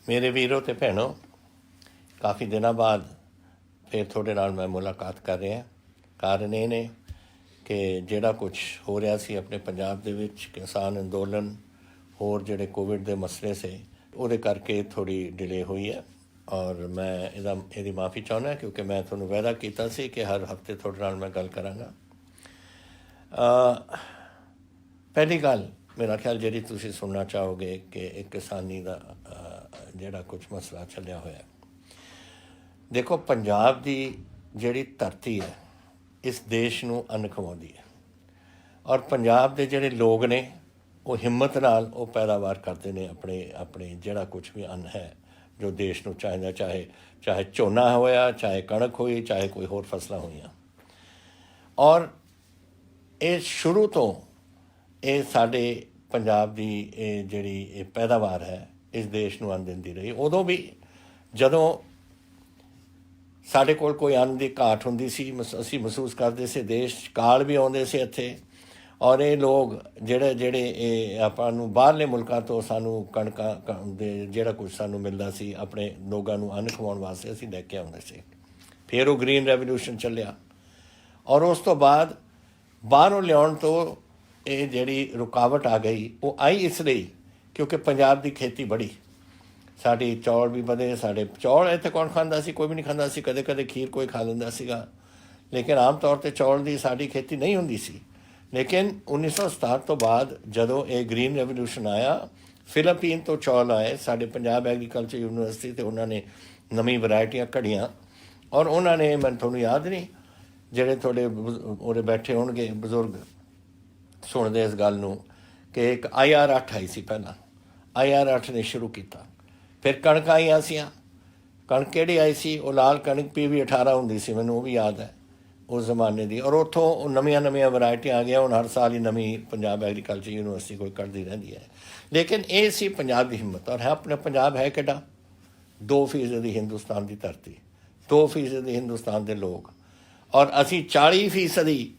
ਮੇਰੇ ਵੀਰੋ ਤੇ ਭੈਣੋ, ਕਾਫੀ ਦਿਨਾਂ ਬਾਅਦ ਫਿਰ ਤੁਹਾਡੇ ਨਾਲ ਮੈਂ ਮੁਲਾਕਾਤ ਕਰ ਰਿਹਾ। ਕਾਰਨ ਇਹ ਨੇ ਕਿ ਜਿਹੜਾ ਕੁਛ ਹੋ ਰਿਹਾ ਸੀ ਆਪਣੇ ਪੰਜਾਬ ਦੇ ਵਿੱਚ, ਕਿਸਾਨ ਅੰਦੋਲਨ, ਹੋਰ ਜਿਹੜੇ ਕੋਵਿਡ ਦੇ ਮਸਲੇ ਸੀ, ਉਹਦੇ ਕਰਕੇ ਥੋੜ੍ਹੀ ਡਿਲੇ ਹੋਈ ਹੈ। ਔਰ ਮੈਂ ਇਹਦੀ ਮਾਫੀ ਚਾਹੁੰਦਾ ਕਿਉਂਕਿ ਮੈਂ ਤੁਹਾਨੂੰ ਵਾਅਦਾ ਕੀਤਾ ਸੀ ਕਿ ਹਰ ਹਫ਼ਤੇ ਤੁਹਾਡੇ ਨਾਲ ਮੈਂ ਗੱਲ ਕਰਾਂਗਾ। ਪਹਿਲੀ ਗੱਲ ਮੇਰਾ ਖਿਆਲ ਜਿਹੜੀ ਤੁਸੀਂ ਸੁਣਨਾ ਚਾਹੋਗੇ ਕਿ ਇੱਕ ਕਿਸਾਨੀ ਦਾ ਜਿਹੜਾ ਕੁਛ ਮਸਲਾ ਚੱਲਿਆ ਹੋਇਆ। ਦੇਖੋ, ਪੰਜਾਬ ਦੀ ਜਿਹੜੀ ਧਰਤੀ ਹੈ ਇਸ ਦੇਸ਼ ਨੂੰ ਅੰਨ ਖਵਾਉਂਦੀ ਹੈ, ਔਰ ਪੰਜਾਬ ਦੇ ਜਿਹੜੇ ਲੋਕ ਨੇ ਉਹ ਹਿੰਮਤ ਨਾਲ ਉਹ ਪੈਦਾਵਾਰ ਕਰਦੇ ਨੇ ਆਪਣੇ ਜਿਹੜਾ ਕੁਛ ਵੀ ਅੰਨ ਹੈ ਜੋ ਦੇਸ਼ ਨੂੰ ਚਾਹੀਦਾ, ਚਾਹੇ ਝੋਨਾ ਹੋਇਆ, ਚਾਹੇ ਕਣਕ ਹੋਈ, ਚਾਹੇ ਕੋਈ ਹੋਰ ਫਸਲਾਂ ਹੋਈਆਂ। ਔਰ ਇਹ ਸ਼ੁਰੂ ਤੋਂ ਇਹ ਸਾਡੇ ਪੰਜਾਬ ਦੀ ਇਹ ਜਿਹੜੀ ਪੈਦਾਵਾਰ ਹੈ ਇਸ ਦੇਸ਼ ਨੂੰ ਅੰਨ ਦਿੰਦੀ ਰਹੀ। ਉਦੋਂ ਵੀ ਜਦੋਂ ਸਾਡੇ ਕੋਲ ਕੋਈ ਅੰਨ ਦੀ ਘਾਟ ਹੁੰਦੀ ਸੀ, ਅਸੀਂ ਮਹਿਸੂਸ ਕਰਦੇ ਸੀ, ਦੇਸ਼ ਕਾਲ ਵੀ ਆਉਂਦੇ ਸੀ ਇੱਥੇ। ਔਰ ਇਹ ਲੋਕ ਜਿਹੜੇ ਇਹ ਆਪਾਂ ਨੂੰ ਬਾਹਰਲੇ ਮੁਲਕਾਂ ਤੋਂ ਸਾਨੂੰ ਕਣਕਾਂ ਦੇ ਜਿਹੜਾ ਕੁਛ ਸਾਨੂੰ ਮਿਲਦਾ ਸੀ ਆਪਣੇ ਲੋਕਾਂ ਨੂੰ ਅੰਨ ਖਵਾਉਣ ਵਾਸਤੇ ਅਸੀਂ ਲੈ ਕੇ ਆਉਂਦੇ ਸੀ। ਫਿਰ ਉਹ ਗ੍ਰੀਨ ਰੈਵੋਲਿਊਸ਼ਨ ਚੱਲਿਆ, ਔਰ ਉਸ ਤੋਂ ਬਾਅਦ ਬਾਹਰੋਂ ਲਿਆਉਣ ਤੋਂ ਇਹ ਜਿਹੜੀ ਰੁਕਾਵਟ ਆ ਗਈ, ਉਹ ਆਈ ਇਸ ਲਈ ਕਿਉਂਕਿ ਪੰਜਾਬ ਦੀ ਖੇਤੀ ਬੜੀ, ਸਾਡੀ ਚੌਲ ਵੀ ਵਧੇ। ਸਾਡੇ ਚੌਲ ਇੱਥੇ ਕੌਣ ਖਾਂਦਾ ਸੀ? ਕੋਈ ਵੀ ਨਹੀਂ ਖਾਂਦਾ ਸੀ। ਕਦੇ ਕਦੇ ਖੀਰ ਕੋਈ ਖਾ ਲੈਂਦਾ ਸੀਗਾ, ਲੇਕਿਨ ਆਮ ਤੌਰ 'ਤੇ ਚੌਲ ਦੀ ਸਾਡੀ ਖੇਤੀ ਨਹੀਂ ਹੁੰਦੀ ਸੀ। ਲੇਕਿਨ 1967 ਤੋਂ ਬਾਅਦ ਜਦੋਂ ਇਹ ਗ੍ਰੀਨ ਰੈਵੋਲਿਊਸ਼ਨ ਆਇਆ, ਫਿਲੀਪੀਨ ਤੋਂ ਚੌਲ ਆਏ ਸਾਡੇ ਪੰਜਾਬ ਐਗਰੀਕਲਚਰ ਯੂਨੀਵਰਸਿਟੀ, ਅਤੇ ਉਹਨਾਂ ਨੇ ਨਵੀਂ ਵਰਾਇਟੀਆਂ ਘੜੀਆਂ। ਔਰ ਉਹਨਾਂ ਨੇ, ਮੈਨੂੰ ਤੁਹਾਨੂੰ ਯਾਦ ਨਹੀਂ, ਜਿਹੜੇ ਤੁਹਾਡੇ ਉਰੇ ਬੈਠੇ ਹੋਣਗੇ ਬਜ਼ੁਰਗ ਸੁਣਦੇ ਇਸ ਗੱਲ ਨੂੰ, ਕਿ ਇੱਕ IR8 ਆਈ ਸੀ ਪਹਿਲਾਂ, IR8 ਨੇ ਸ਼ੁਰੂ ਕੀਤਾ। ਫਿਰ ਕਣਕਾਂ ਆਈਆਂ ਸੀਆਂ। ਕਣਕ ਕਿਹੜੀ ਆਈ ਸੀ? ਉਹ ਲਾਲ ਕਣਕ PV18 ਹੁੰਦੀ ਸੀ, ਮੈਨੂੰ ਉਹ ਵੀ ਯਾਦ ਹੈ ਉਸ ਜ਼ਮਾਨੇ ਦੀ। ਔਰ ਉੱਥੋਂ ਉਹ ਨਵੀਆਂ ਵਰਾਇਟੀਆਂ ਆ ਗਈਆਂ। ਹੁਣ ਹਰ ਸਾਲ ਹੀ ਨਵੀਂ ਪੰਜਾਬ ਐਗਰੀਕਲਚਰ ਯੂਨੀਵਰਸਿਟੀ ਕੋਈ ਕੱਢਦੀ ਰਹਿੰਦੀ ਹੈ। ਲੇਕਿਨ ਇਹ ਸੀ ਪੰਜਾਬ ਦੀ ਹਿੰਮਤ। ਔਰ ਆਪਣੇ ਪੰਜਾਬ ਹੈ ਕਿੱਡਾ? 2% ਦੀ ਹਿੰਦੁਸਤਾਨ ਦੀ ਧਰਤੀ, 2% ਦੀ ਹਿੰਦੁਸਤਾਨ ਦੇ ਲੋਕ, ਔਰ ਅਸੀਂ 40%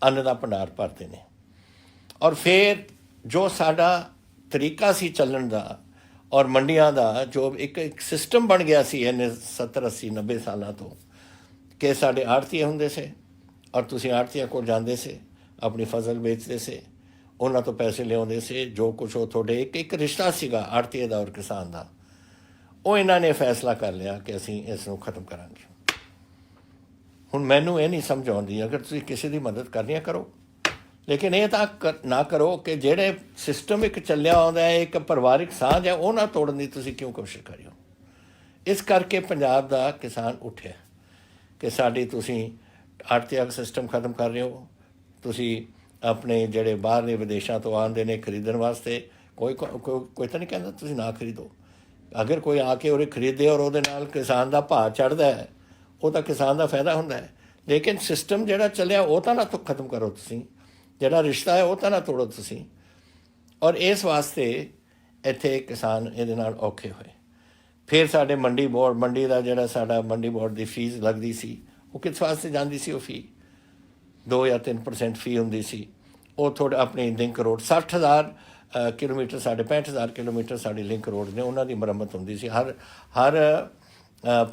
ਅੰਨ ਦਾ ਭੰਡਾਰ ਭਰਦੇ ਨੇ। ਔਰ ਫਿਰ ਜੋ ਸਾਡਾ ਤਰੀਕਾ ਸੀ ਚੱਲਣ ਦਾ ਔਰ ਮੰਡੀਆਂ ਦਾ, ਜੋ ਇੱਕ ਸਿਸਟਮ ਬਣ ਗਿਆ ਸੀ ਇਹਨੇ 70 80 90 ਸਾਲਾਂ ਤੋਂ, ਕਿ ਸਾਡੇ ਆੜ੍ਹਤੀਏ ਹੁੰਦੇ ਸੀ, ਔਰ ਤੁਸੀਂ ਆੜ੍ਹਤੀਆਂ ਕੋਲ ਜਾਂਦੇ ਸੀ, ਆਪਣੀ ਫਸਲ ਵੇਚਦੇ ਸੀ, ਉਹਨਾਂ ਤੋਂ ਪੈਸੇ ਲਿਆਉਂਦੇ ਸੀ। ਜੋ ਕੁਛ ਉਹ ਤੁਹਾਡੇ ਇੱਕ ਰਿਸ਼ਤਾ ਸੀਗਾ ਆੜ੍ਹਤੀਏ ਦਾ ਔਰ ਕਿਸਾਨ ਦਾ, ਉਹ ਇਹਨਾਂ ਨੇ ਫੈਸਲਾ ਕਰ ਲਿਆ ਕਿ ਅਸੀਂ ਇਸ ਨੂੰ ਖਤਮ ਕਰਾਂਗੇ। ਹੁਣ ਮੈਨੂੰ ਇਹ ਨਹੀਂ ਸਮਝ ਆਉਂਦੀ, ਅਗਰ ਤੁਸੀਂ ਕਿਸੇ ਦੀ ਮਦਦ ਕਰਨੀ ਹੈ ਕਰੋ, ਲੇਕਿਨ ਇਹ ਤਾਂ ਨਾ ਕਰੋ ਕਿ ਜਿਹੜੇ ਸਿਸਟਮ ਇੱਕ ਚੱਲਿਆ ਆਉਂਦਾ ਹੈ, ਇੱਕ ਪਰਿਵਾਰਿਕ ਸਾਂਝ ਹੈ, ਉਹ ਨਾ ਤੋੜਨ ਦੀ ਤੁਸੀਂ ਕਿਉਂ ਕੋਸ਼ਿਸ਼ ਕਰਿਓ। ਇਸ ਕਰਕੇ ਪੰਜਾਬ ਦਾ ਕਿਸਾਨ ਉੱਠਿਆ ਕਿ ਸਾਡੀ ਤੁਸੀਂ ਆੜ੍ਹਤੀਆ ਸਿਸਟਮ ਖਤਮ ਕਰ ਰਹੇ ਹੋ। ਤੁਸੀਂ ਆਪਣੇ ਜਿਹੜੇ ਬਾਹਰਲੇ ਵਿਦੇਸ਼ਾਂ ਤੋਂ ਆਉਂਦੇ ਨੇ ਖਰੀਦਣ ਵਾਸਤੇ, ਕੋਈ ਤਾਂ ਨਹੀਂ ਕਹਿੰਦਾ ਤੁਸੀਂ ਨਾ ਖਰੀਦੋ। ਅਗਰ ਕੋਈ ਆ ਕੇ ਉਰੇ ਖਰੀਦੇ ਔਰ ਉਹਦੇ ਨਾਲ ਕਿਸਾਨ ਦਾ ਭਾਅ ਚੜ੍ਹਦਾ ਹੈ, ਉਹ ਤਾਂ ਕਿਸਾਨ ਦਾ ਫਾਇਦਾ ਹੁੰਦਾ ਹੈ। ਲੇਕਿਨ ਸਿਸਟਮ ਜਿਹੜਾ ਚੱਲਿਆ ਉਹ ਤਾਂ ਨਾ ਖਤਮ ਕਰੋ ਤੁਸੀਂ, ਜਿਹੜਾ ਰਿਸ਼ਤਾ ਹੈ ਉਹ ਤਾਂ ਨਾ ਤੋੜੋ ਤੁਸੀਂ। ਔਰ ਇਸ ਵਾਸਤੇ ਇੱਥੇ ਕਿਸਾਨ ਇਹਦੇ ਨਾਲ ਔਖੇ ਹੋਏ। ਫਿਰ ਸਾਡੇ ਮੰਡੀ ਦਾ ਜਿਹੜਾ ਸਾਡਾ ਮੰਡੀ ਬੋਰਡ ਦੀ ਫੀਸ ਲੱਗਦੀ ਸੀ, ਉਹ ਕਿਸ ਵਾਸਤੇ ਜਾਂਦੀ ਸੀ? ਉਹ ਫੀ 2 ਜਾਂ 3% ਫੀ ਹੁੰਦੀ ਸੀ। ਉਹ ਥੋੜ੍ਹੇ ਆਪਣੀ ਲਿੰਕ ਰੋਡ 60,000 ਕਿਲੋਮੀਟਰ, ਸਾਡੇ 65,000 ਕਿਲੋਮੀਟਰ ਸਾਡੀ ਲਿੰਕ ਰੋਡ ਨੇ, ਉਹਨਾਂ ਦੀ ਮੁਰੰਮਤ ਹੁੰਦੀ ਸੀ। ਹਰ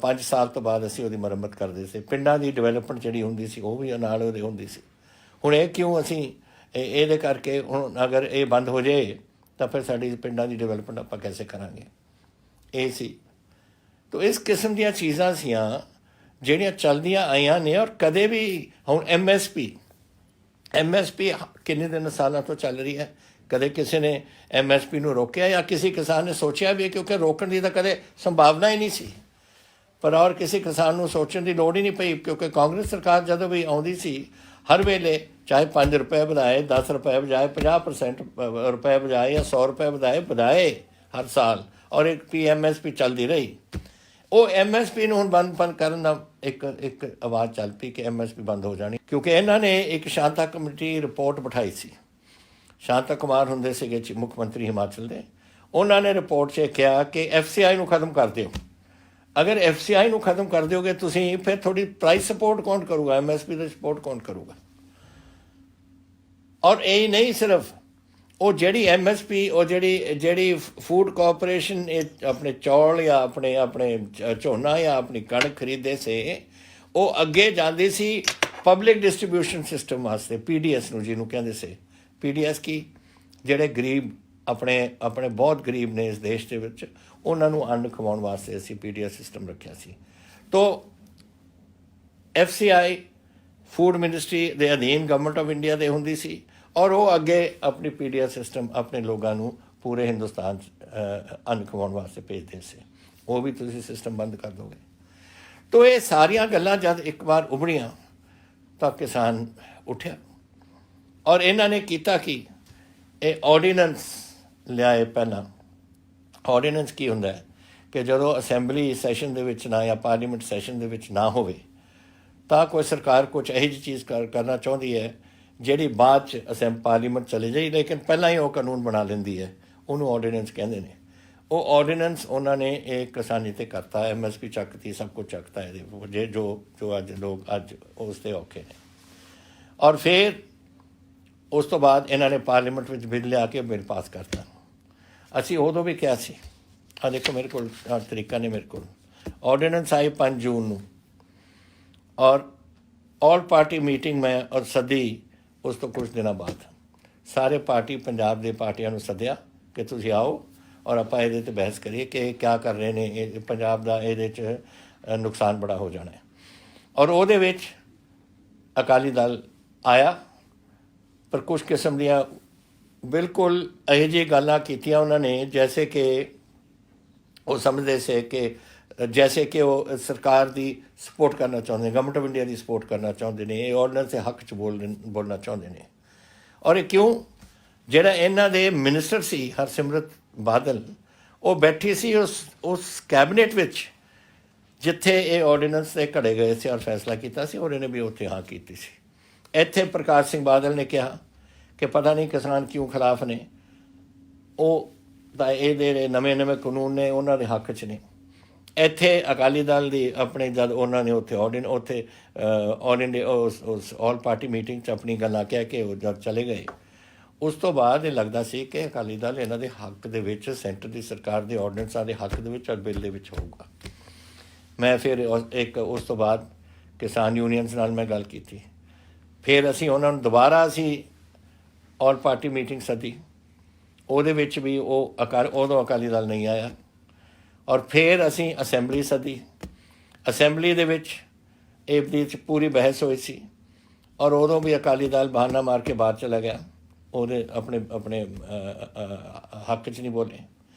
5 ਸਾਲ ਤੋਂ ਬਾਅਦ ਅਸੀਂ ਉਹਦੀ ਮੁਰੰਮਤ ਕਰਦੇ ਸੀ। ਪਿੰਡਾਂ ਦੀ ਡਿਵੈਲਪਮੈਂਟ ਜਿਹੜੀ ਹੁੰਦੀ ਸੀ ਉਹ ਵੀ ਨਾਲ ਉਹਦੇ ਹੁੰਦੀ ਸੀ। ਹੁਣ ਇਹ ਕਿਉਂ ਅਸੀਂ ਇਹਦੇ ਕਰਕੇ, ਹੁਣ ਅਗਰ ਇਹ ਬੰਦ ਹੋ ਜਾਏ ਤਾਂ ਫਿਰ ਸਾਡੀ ਪਿੰਡਾਂ ਦੀ ਡਿਵੈਲਪਮੈਂਟ ਆਪਾਂ ਕੈਸੇ ਕਰਾਂਗੇ? ਇਹ ਸੀ। ਤੋ ਇਸ ਕਿਸਮ ਦੀਆਂ ਚੀਜ਼ਾਂ ਸੀਆਂ ਜਿਹੜੀਆਂ ਚੱਲਦੀਆਂ ਆਈਆਂ ਨੇ। ਔਰ ਕਦੇ ਵੀ ਹੁਣ MSP ਕਿੰਨੇ ਦਿਨ ਸਾਲਾਂ ਤੋਂ ਚੱਲ ਰਹੀ ਹੈ। ਕਦੇ ਕਿਸੇ ਨੇ MSP ਨੂੰ ਰੋਕਿਆ ਜਾਂ ਕਿਸੇ ਕਿਸਾਨ ਨੇ ਸੋਚਿਆ ਵੀ? ਕਿਉਂਕਿ ਰੋਕਣ ਦੀ ਤਾਂ ਕਦੇ ਸੰਭਾਵਨਾ ਹੀ ਨਹੀਂ ਸੀ। ਪਰ ਔਰ ਕਿਸੇ ਕਿਸਾਨ ਨੂੰ ਸੋਚਣ ਦੀ ਲੋੜ ਹੀ ਨਹੀਂ ਪਈ, ਕਿਉਂਕਿ ਕਾਂਗਰਸ ਸਰਕਾਰ ਜਦੋਂ ਵੀ ਆਉਂਦੀ ਸੀ, ਹਰ ਵੇਲੇ ਚਾਹੇ 5 ਰੁਪਏ ਵਧਾਏ, 10 ਰੁਪਏ ਬਜਾਏ 50% ਰੁਪਏ ਬਜਾਏ ਜਾਂ 100 ਰੁਪਏ ਵਧਾਏ ਹਰ ਸਾਲ। ਔਰ ਇੱਕ MSP ਚੱਲਦੀ ਰਹੀ। ਉਹ MSP ਨੂੰ ਹੁਣ ਬੰਦ ਕਰਨ ਦਾ ਇੱਕ ਆਵਾਜ਼ ਚੱਲ ਪਈ ਕਿ MSP ਬੰਦ ਹੋ ਜਾਣੀ, ਕਿਉਂਕਿ ਇਹਨਾਂ ਨੇ ਇੱਕ ਸ਼ਾਂਤਾ ਕਮੇਟੀ ਰਿਪੋਰਟ ਬਿਠਾਈ ਸੀ। ਸ਼ਾਂਤਾ ਕੁਮਾਰ ਹੁੰਦੇ ਸੀਗੇ ਮੁੱਖ ਮੰਤਰੀ ਹਿਮਾਚਲ ਦੇ। ਉਹਨਾਂ ਨੇ ਰਿਪੋਰਟ 'ਚ ਕਿਹਾ ਕਿ FCI ਨੂੰ ਖਤਮ ਕਰ ਦਿਓ। ਅਗਰ FCI ਨੂੰ ਖਤਮ ਕਰ ਦਿਓਗੇ ਤੁਸੀਂ, ਫਿਰ ਤੁਹਾਡੀ ਪ੍ਰਾਈਸ ਸਪੋਰਟ ਕੌਣ ਕਰੂਗਾ? MSP ਦਾ ਸਪੋਰਟ ਕੌਣ ਕਰੂਗਾ? ਔਰ ਇਹ ਨਹੀਂ ਸਿਰਫ ਉਹ ਜਿਹੜੀ MSP ਉਹ ਜਿਹੜੀ ਫੂਡ ਕਾਰਪੋਰੇਸ਼ਨ ਇਹ ਆਪਣੇ ਚੌਲ ਜਾਂ ਆਪਣੇ ਝੋਨਾ ਜਾਂ ਆਪਣੀ ਕਣਕ ਖਰੀਦਦੇ ਸੇ ਉਹ ਅੱਗੇ ਜਾਂਦੀ ਸੀ ਪਬਲਿਕ ਡਿਸਟ੍ਰੀਬਿਊਸ਼ਨ ਸਿਸਟਮ ਵਾਸਤੇ, PDS ਨੂੰ ਜਿਹਨੂੰ ਕਹਿੰਦੇ ਸੀ। PDS ਕੀ, ਜਿਹੜੇ ਗਰੀਬ ਆਪਣੇ ਬਹੁਤ ਗਰੀਬ ਨੇ ਇਸ ਦੇਸ਼ ਦੇ ਵਿੱਚ, ਉਹਨਾਂ ਨੂੰ ਅੰਨ ਖਵਾਉਣ ਵਾਸਤੇ ਅਸੀਂ PDS ਸਿਸਟਮ ਰੱਖਿਆ ਸੀ। ਤੋ FCI ਫੂਡ ਮਿਨਿਸਟਰੀ ਦੇ ਅਧੀਨ ਗਵਰਨਮੈਂਟ ਆਫ ਇੰਡੀਆ ਦੇ ਹੁੰਦੀ ਸੀ, ਔਰ ਉਹ ਅੱਗੇ ਆਪਣੀ PDS ਸਿਸਟਮ ਆਪਣੇ ਲੋਕਾਂ ਨੂੰ ਪੂਰੇ ਹਿੰਦੁਸਤਾਨ 'ਚ ਅੰਨ ਖਵਾਉਣ ਵਾਸਤੇ ਭੇਜਦੇ ਸੀ। ਉਹ ਵੀ ਤੁਸੀਂ ਸਿਸਟਮ ਬੰਦ ਕਰ ਦੋਗੇ। ਤੋ ਇਹ ਸਾਰੀਆਂ ਗੱਲਾਂ ਜਦ ਇੱਕ ਵਾਰ ਉਭਰੀਆਂ ਤਾਂ ਕਿਸਾਨ ਉੱਠਿਆ, ਔਰ ਇਹਨਾਂ ਨੇ ਕੀਤਾ ਕਿ ਇਹ ਆਰਡੀਨੈਂਸ ਲਿਆਏ। ਪਹਿਲਾਂ ਆਰਡੀਨੈਂਸ ਕੀ ਹੁੰਦਾ ਹੈ ਕਿ ਜਦੋਂ ਅਸੈਂਬਲੀ ਸੈਸ਼ਨ ਦੇ ਵਿੱਚ ਨਾ ਜਾਂ ਪਾਰਲੀਮੈਂਟ ਸੈਸ਼ਨ ਦੇ ਵਿੱਚ ਨਾ ਹੋਵੇ ਤਾਂ ਕੋਈ ਸਰਕਾਰ ਕੁਝ ਇਹੋ ਜਿਹੀ ਚੀਜ਼ ਕਰਨਾ ਚਾਹੁੰਦੀ ਹੈ ਜਿਹੜੀ ਬਾਅਦ 'ਚ ਪਾਰਲੀਮੈਂਟ ਚਲੇ ਜਾਈ, ਲੇਕਿਨ ਪਹਿਲਾਂ ਹੀ ਉਹ ਕਾਨੂੰਨ ਬਣਾ ਲੈਂਦੀ ਹੈ, ਉਹਨੂੰ ਆਰਡੀਨੈਂਸ ਕਹਿੰਦੇ ਨੇ। ਉਹ ਆਰਡੀਨੈਂਸ ਉਹਨਾਂ ਨੇ ਇਹ ਕਿਸਾਨੀ 'ਤੇ ਕਰਤਾ, MSP ਚੱਕਤੀ, ਸਭ ਕੁਝ ਚੱਕਤਾ ਇਹਦੇ ਜੋ ਅੱਜ ਲੋਕ ਅੱਜ ਉਸ 'ਤੇ ਔਖੇ ਨੇ। ਔਰ ਫਿਰ ਉਸ ਤੋਂ ਬਾਅਦ ਇਹਨਾਂ ਨੇ ਪਾਰਲੀਮੈਂਟ ਵਿੱਚ ਬਿੱਲ ਲਿਆ ਕੇ ਬਿੱਲ ਪਾਸ ਕਰਤਾ। ਅਸੀਂ ਉਦੋਂ ਵੀ ਕਿਹਾ ਸੀ, ਆਹ ਦੇਖੋ ਮੇਰੇ ਕੋਲ ਤਰੀਕਾ ਨੇ, ਮੇਰੇ ਕੋਲ ਆਰਡੀਨੈਂਸ ਆਈ 5 ਜੂਨ ਨੂੰ, ਔਰ ਆਲ ਪਾਰਟੀ ਮੀਟਿੰਗ ਮੈਂ ਔਰ ਸੱਦੀ ਉਸ ਤੋਂ ਕੁਝ ਦਿਨਾਂ ਬਾਅਦ ਸਾਰੇ ਪਾਰਟੀ ਪੰਜਾਬ ਦੇ ਪਾਰਟੀਆਂ ਨੂੰ ਸੱਦਿਆ ਕਿ ਤੁਸੀਂ ਆਓ ਔਰ ਆਪਾਂ ਇਹਦੇ 'ਤੇ ਬਹਿਸ ਕਰੀਏ ਕਿ ਇਹ ਕਿਆ ਕਰ ਰਹੇ ਨੇ, ਇਹ ਪੰਜਾਬ ਦਾ ਇਹਦੇ 'ਚ ਨੁਕਸਾਨ ਬੜਾ ਹੋ ਜਾਣਾ ਹੈ। ਔਰ ਉਹਦੇ ਵਿੱਚ ਅਕਾਲੀ ਦਲ ਆਇਆ, ਪਰ ਕੁਛ ਕਿਸਮ ਦੀਆਂ ਬਿਲਕੁਲ ਇਹੋ ਜਿਹੀ ਗੱਲਾਂ ਕੀਤੀਆਂ ਉਹਨਾਂ ਨੇ ਜੈਸੇ ਕਿ ਉਹ ਸਮਝਦੇ ਸੀ ਕਿ ਜੈਸੇ ਕਿ ਉਹ ਸਰਕਾਰ ਦੀ ਸਪੋਰਟ ਕਰਨਾ ਚਾਹੁੰਦੇ ਨੇ, government of India the support ਕਰਨਾ ਚਾਹੁੰਦੇ ਨੇ, ਇਹ ਆਰਡੀਨੈਂਸ ਦੇ ਹੱਕ 'ਚ ਬੋਲਣਾ ਚਾਹੁੰਦੇ ਨੇ। ਔਰ ਇਹ ਕਿਉਂ? ਜਿਹੜਾ ਇਹਨਾਂ ਦੇ ਮਿਨਿਸਟਰ ਸੀ ਹਰਸਿਮਰਤ ਬਾਦਲ, ਉਹ ਬੈਠੀ ਸੀ ਉਸ ਕੈਬਨਿਟ ਵਿੱਚ ਜਿੱਥੇ ਇਹ ਆਰਡੀਨੈਂਸ 'ਤੇ ਘੜੇ ਗਏ ਸੀ ਔਰ ਫੈਸਲਾ ਕੀਤਾ ਸੀ, ਔਰ ਇਹਨੇ ਵੀ ਉੱਥੇ ਹਾਂ ਕੀਤੀ ਸੀ। ਇੱਥੇ ਪ੍ਰਕਾਸ਼ ਸਿੰਘ ਬਾਦਲ ਨੇ ਕਿਹਾ ਕਿ ਪਤਾ ਨਹੀਂ ਕਿਸਾਨ ਕਿਉਂ ਖਿਲਾਫ ਨੇ, ਉਹ ਤਾਂ ਇਹਦੇ ਨਵੇਂ ਕਾਨੂੰਨ ਨੇ ਉਹਨਾਂ ਦੇ ਹੱਕ 'ਚ ਨੇ। ਇੱਥੇ ਅਕਾਲੀ ਦਲ ਦੀ ਆਪਣੇ ਜਦ ਉਹਨਾਂ ਨੇ ਉੱਥੇ ਆਲ ਇੰਡੀਆ ਉਸ ਆਲ ਪਾਰਟੀ ਮੀਟਿੰਗ 'ਚ ਆਪਣੀ ਗੱਲਾਂ ਕਹਿ ਕੇ ਉਹ ਜਦ ਚਲੇ ਗਏ, ਉਸ ਤੋਂ ਬਾਅਦ ਇਹ ਲੱਗਦਾ ਸੀ ਕਿ ਅਕਾਲੀ ਦਲ ਇਹਨਾਂ ਦੇ ਹੱਕ ਦੇ ਵਿੱਚ, ਸੈਂਟਰ ਦੀ ਸਰਕਾਰ ਦੇ ਆਰਡੀਨੈਂਸਾਂ ਦੇ ਹੱਕ ਦੇ ਵਿੱਚ ਔਰ ਬਿੱਲ ਦੇ ਵਿੱਚ ਹੋਊਗਾ। ਮੈਂ ਫਿਰ ਉਸ ਤੋਂ ਬਾਅਦ ਕਿਸਾਨ ਯੂਨੀਅਨਸ ਨਾਲ ਮੈਂ ਗੱਲ ਕੀਤੀ, ਫਿਰ ਅਸੀਂ ਉਹਨਾਂ ਨੂੰ ਦੁਬਾਰਾ ਆਲ ਪਾਰਟੀ ਮੀਟਿੰਗ ਸੱਦੀ, ਉਹਦੇ ਵਿੱਚ ਵੀ ਉਦੋਂ ਅਕਾਲੀ ਦਲ ਨਹੀਂ ਆਇਆ। ਔਰ ਫਿਰ ਅਸੀਂ ਅਸੈਂਬਲੀ ਸੱਦੀ, ਅਸੈਂਬਲੀ ਦੇ ਵਿੱਚ ਇਹਦੇ 'ਚ ਪੂਰੀ ਬਹਿਸ ਹੋਈ ਸੀ, ਔਰ ਉਦੋਂ ਵੀ ਅਕਾਲੀ ਦਲ ਬਹਾਨਾ ਮਾਰ ਕੇ ਬਾਹਰ ਚਲਾ ਗਿਆ, ਉਹਦੇ ਆਪਣੇ ਹੱਕ 'ਚ ਨਹੀਂ ਬੋਲੇ।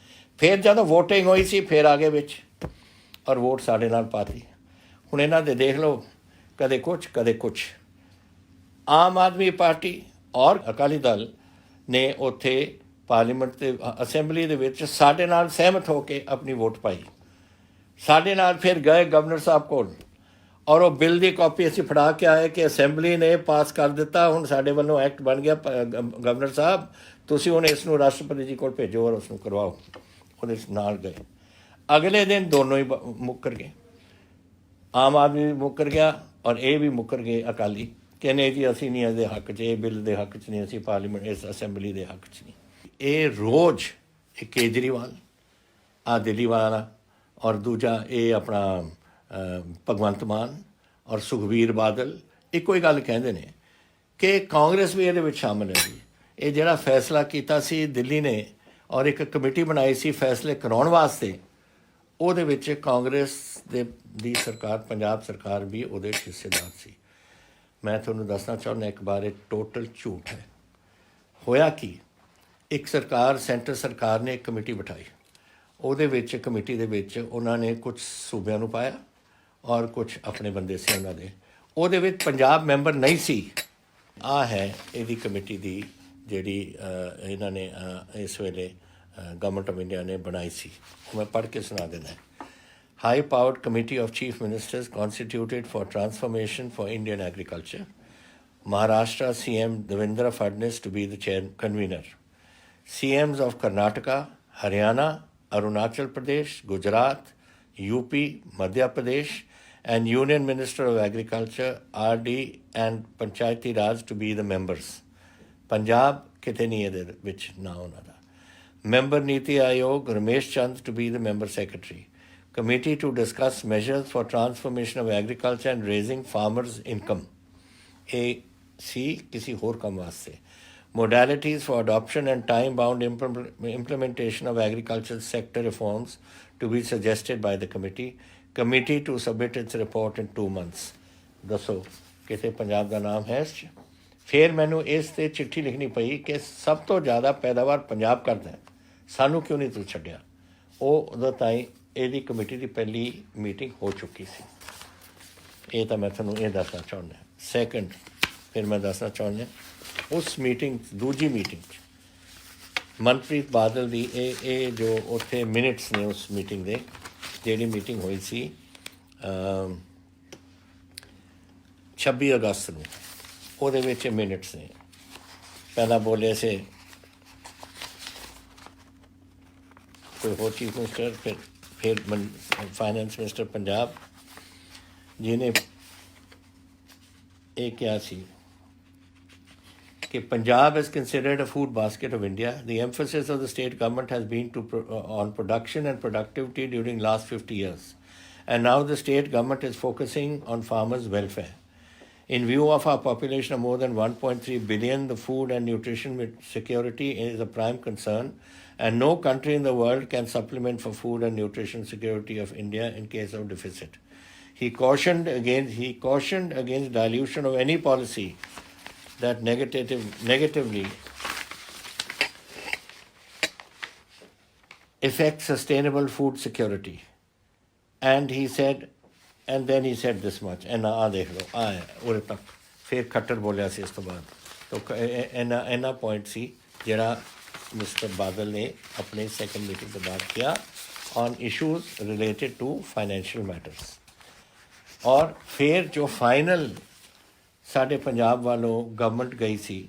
ਫਿਰ ਜਦੋਂ ਵੋਟਿੰਗ ਹੋਈ ਸੀ ਫਿਰ ਆਗੇ ਵਿੱਚ, ਔਰ ਵੋਟ ਸਾਡੇ ਨਾਲ ਪਾਤੀ। ਹੁਣ ਇਹਨਾਂ ਦੇ ਦੇਖ ਲਓ, ਕਦੇ ਕੁਛ ਕਦੇ ਕੁਛ। ਆਮ ਆਦਮੀ ਪਾਰਟੀ ਔਰ ਅਕਾਲੀ ਦਲ ਨੇ ਉੱਥੇ ਪਾਰਲੀਮੈਂਟ ਤੇ ਅਸੈਂਬਲੀ ਦੇ ਵਿੱਚ ਸਾਡੇ ਨਾਲ ਸਹਿਮਤ ਹੋ ਕੇ ਆਪਣੀ ਵੋਟ ਪਾਈ। ਸਾਡੇ ਨਾਲ ਫਿਰ ਗਏ ਗਵਰਨਰ ਸਾਹਿਬ ਕੋਲ, ਔਰ ਉਹ ਬਿੱਲ ਦੀ ਕਾਪੀ ਅਸੀਂ ਫੜਾ ਕੇ ਆਏ ਕਿ ਅਸੈਂਬਲੀ ਨੇ ਪਾਸ ਕਰ ਦਿੱਤਾ, ਹੁਣ ਸਾਡੇ ਵੱਲੋਂ ਐਕਟ ਬਣ ਗਿਆ, ਗਵਰਨਰ ਸਾਹਿਬ ਤੁਸੀਂ ਹੁਣ ਇਸ ਨੂੰ ਰਾਸ਼ਟਰਪਤੀ ਜੀ ਕੋਲ ਭੇਜੋ ਔਰ ਉਸ ਨੂੰ ਕਰਵਾਓ। ਉਹਦੇ ਨਾਲ ਗਏ, ਅਗਲੇ ਦਿਨ ਦੋਨੋਂ ਹੀ ਮੁੱਕਰ ਗਏ, ਆਮ ਆਦਮੀ ਵੀ ਮੁੱਕਰ ਗਿਆ ਔਰ ਇਹ ਵੀ ਮੁੱਕਰ ਗਏ ਅਕਾਲੀ, ਕਿ ਨਹੀਂ ਜੀ ਅਸੀਂ ਨਹੀਂ ਇਹਦੇ ਹੱਕ 'ਚ, ਇਹ ਬਿੱਲ ਦੇ ਹੱਕ 'ਚ ਨਹੀਂ, ਅਸੀਂ ਪਾਰਲੀਮੈਂਟ ਇਸ ਅਸੈਂਬਲੀ ਦੇ ਹੱਕ 'ਚ ਨਹੀਂ। ਇਹ ਰੋਜ਼ ਇਹ ਕੇਜਰੀਵਾਲ ਦਿੱਲੀ ਵਾਲਾ ਔਰ ਦੂਜਾ ਇਹ ਆਪਣਾ ਭਗਵੰਤ ਮਾਨ ਔਰ ਸੁਖਬੀਰ ਬਾਦਲ ਇੱਕੋ ਹੀ ਗੱਲ ਕਹਿੰਦੇ ਨੇ ਕਿ ਕਾਂਗਰਸ ਵੀ ਇਹਦੇ ਵਿੱਚ ਸ਼ਾਮਿਲ ਹੈ ਜੀ। ਇਹ ਜਿਹੜਾ ਫੈਸਲਾ ਕੀਤਾ ਸੀ ਦਿੱਲੀ ਨੇ ਔਰ ਇੱਕ ਕਮੇਟੀ ਬਣਾਈ ਸੀ ਫੈਸਲੇ ਕਰਾਉਣ ਵਾਸਤੇ, ਉਹਦੇ ਵਿੱਚ ਕਾਂਗਰਸ ਦੀ ਸਰਕਾਰ, ਪੰਜਾਬ ਸਰਕਾਰ ਵੀ ਉਹਦੇ ਹਿੱਸੇਦਾਰ ਸੀ। ਮੈਂ ਤੁਹਾਨੂੰ ਦੱਸਣਾ ਚਾਹੁੰਦਾ ਇੱਕ ਵਾਰ ਇਹ ਟੋਟਲ ਝੂਠ ਹੈ। ਹੋਇਆ ਕੀ, ਇੱਕ ਸੈਂਟਰ ਸਰਕਾਰ ਨੇ ਇੱਕ ਕਮੇਟੀ ਬਿਠਾਈ, ਉਹਦੇ ਵਿੱਚ ਕਮੇਟੀ ਦੇ ਵਿੱਚ ਉਹਨਾਂ ਨੇ ਕੁਝ ਸੂਬਿਆਂ ਨੂੰ ਪਾਇਆ ਔਰ ਕੁਝ ਆਪਣੇ ਬੰਦੇ ਸੀ ਉਹਨਾਂ ਦੇ, ਉਹਦੇ ਵਿੱਚ ਪੰਜਾਬ ਮੈਂਬਰ ਨਹੀਂ ਸੀ। ਆਹ ਹੈ ਇਹਦੀ ਕਮੇਟੀ ਦੀ ਜਿਹੜੀ ਇਹਨਾਂ ਨੇ ਇਸ ਵੇਲੇ ਗਵਰਨਮੈਂਟ ਆਫ ਇੰਡੀਆ ਨੇ ਬਣਾਈ ਸੀ। ਮੈਂ ਪੜ੍ਹ ਕੇ ਸੁਣਾ ਦਿੰਦਾ। High powered Committee of Chief Ministers constituted for Transformation for Indian Agriculture. Maharashtra CM Devendra Fadnavis to be the convener. CMs of Karnataka, Haryana, Arunachal Pradesh, Gujarat, UP, Madhya Pradesh, and Union Minister of Agriculture, RD and Panchayati Raj to be the members. Punjab, ਕਿਤੇ ਨਹੀਂ ਇਹਦੇ ਵਿੱਚ ਨਾ ਉਹਨਾਂ ਦਾ। Member NITI Aayog Ramesh Chand to be the member secretary. Committee to discuss measures for transformation of agriculture and raising farmers income. ਇਹ ਸੀ ਕਿਸੇ ਹੋਰ ਕੰਮ ਵਾਸਤੇ। Modalities for adoption and time-bound implementation of agricultural sector reforms to be suggested by the committee. Committee to submit its report in 2 months. ਦੱਸੋ ਕਿਤੇ ਪੰਜਾਬ ਦਾ ਨਾਮ ਹੈ ਇਸ 'ਚ? ਫਿਰ ਮੈਨੂੰ ਇਸ 'ਤੇ ਚਿੱਠੀ ਲਿਖਣੀ ਪਈ ਕਿ ਸਭ ਤੋਂ ਜ਼ਿਆਦਾ ਪੈਦਾਵਾਰ ਪੰਜਾਬ ਕਰਦਾ, ਸਾਨੂੰ ਕਿਉਂ ਨਹੀਂ ਤੂੰ ਛੱਡਿਆ? ਉਹ ਉਦੋਂ ਤਾਈਂ ਇਹਦੀ ਕਮੇਟੀ ਦੀ ਪਹਿਲੀ ਮੀਟਿੰਗ ਹੋ ਚੁੱਕੀ ਸੀ। ਇਹ ਤਾਂ ਮੈਂ ਤੁਹਾਨੂੰ ਇਹ ਦੱਸਣਾ ਚਾਹੁੰਦਾ। ਸੈਕਿੰਡ ਫਿਰ ਮੈਂ ਦੱਸਣਾ ਚਾਹੁੰਦਾ ਉਸ ਮੀਟਿੰਗ ਦੂਜੀ ਮੀਟਿੰਗ 'ਚ ਮਨਪ੍ਰੀਤ ਬਾਦਲ ਦੀ ਇਹ ਜੋ ਉੱਥੇ ਮਿਨਟਸ ਨੇ ਉਸ ਮੀਟਿੰਗ ਦੇ, ਜਿਹੜੀ ਮੀਟਿੰਗ ਹੋਈ ਸੀ 26 ਅਗਸਤ ਨੂੰ, ਉਹਦੇ ਵਿੱਚ ਮਿਨਟਸ ਨੇ। ਪਹਿਲਾਂ ਬੋਲੇ ਸੀ ਕੋਈ ਹੋਰ ਚੀਫ ਮਿਨਿਸਟਰ, ਫਿਰ ਫਾਈਨੈਂਸ ਮਿਨਿਸਟਰ ਪੰਜਾਬ, ਜਿਹਨੇ ਇਹ ਕਿਹਾ ਸੀ कि Punjab is considered a food basket of India. The emphasis of the state government has been on production and productivity during last 50 years. And now the state government is focusing on farmers' welfare. In view of our population of more than 1.3 billion, the food and nutrition security is a prime concern, and no country in the world can supplement for food and nutrition security of India in case of deficit. He cautioned against dilution of any policy that negatively affects sustainable food security. And he said, and then he said this much, and ਆ ਦੇਖ ਲਓ ਆ ਉਰੇ ਤੱਕ ਫਿਰ ਖੱਟਰ ਬੋਲਿਆ ਸੀ ਇਸ ਤੋਂ ਬਾਅਦ। ਤਾਂ ਇੰਨਾ ਪੁਆਇੰਟ ਸੀ ਜਿਹੜਾ ਮਿਸਟਰ ਬਾਦਲ ਨੇ ਆਪਣੇ ਸੈਕੰਡ ਮੀਟਿੰਗ ਤੋਂ ਬਾਅਦ ਕਿਹਾ on issues related to financial matters। ਔਰ ਫਿਰ ਜੋ ਫਾਈਨਲ ਸਾਡੇ ਪੰਜਾਬ ਵੱਲੋਂ ਗਵਰਨਮੈਂਟ ਗਈ ਸੀ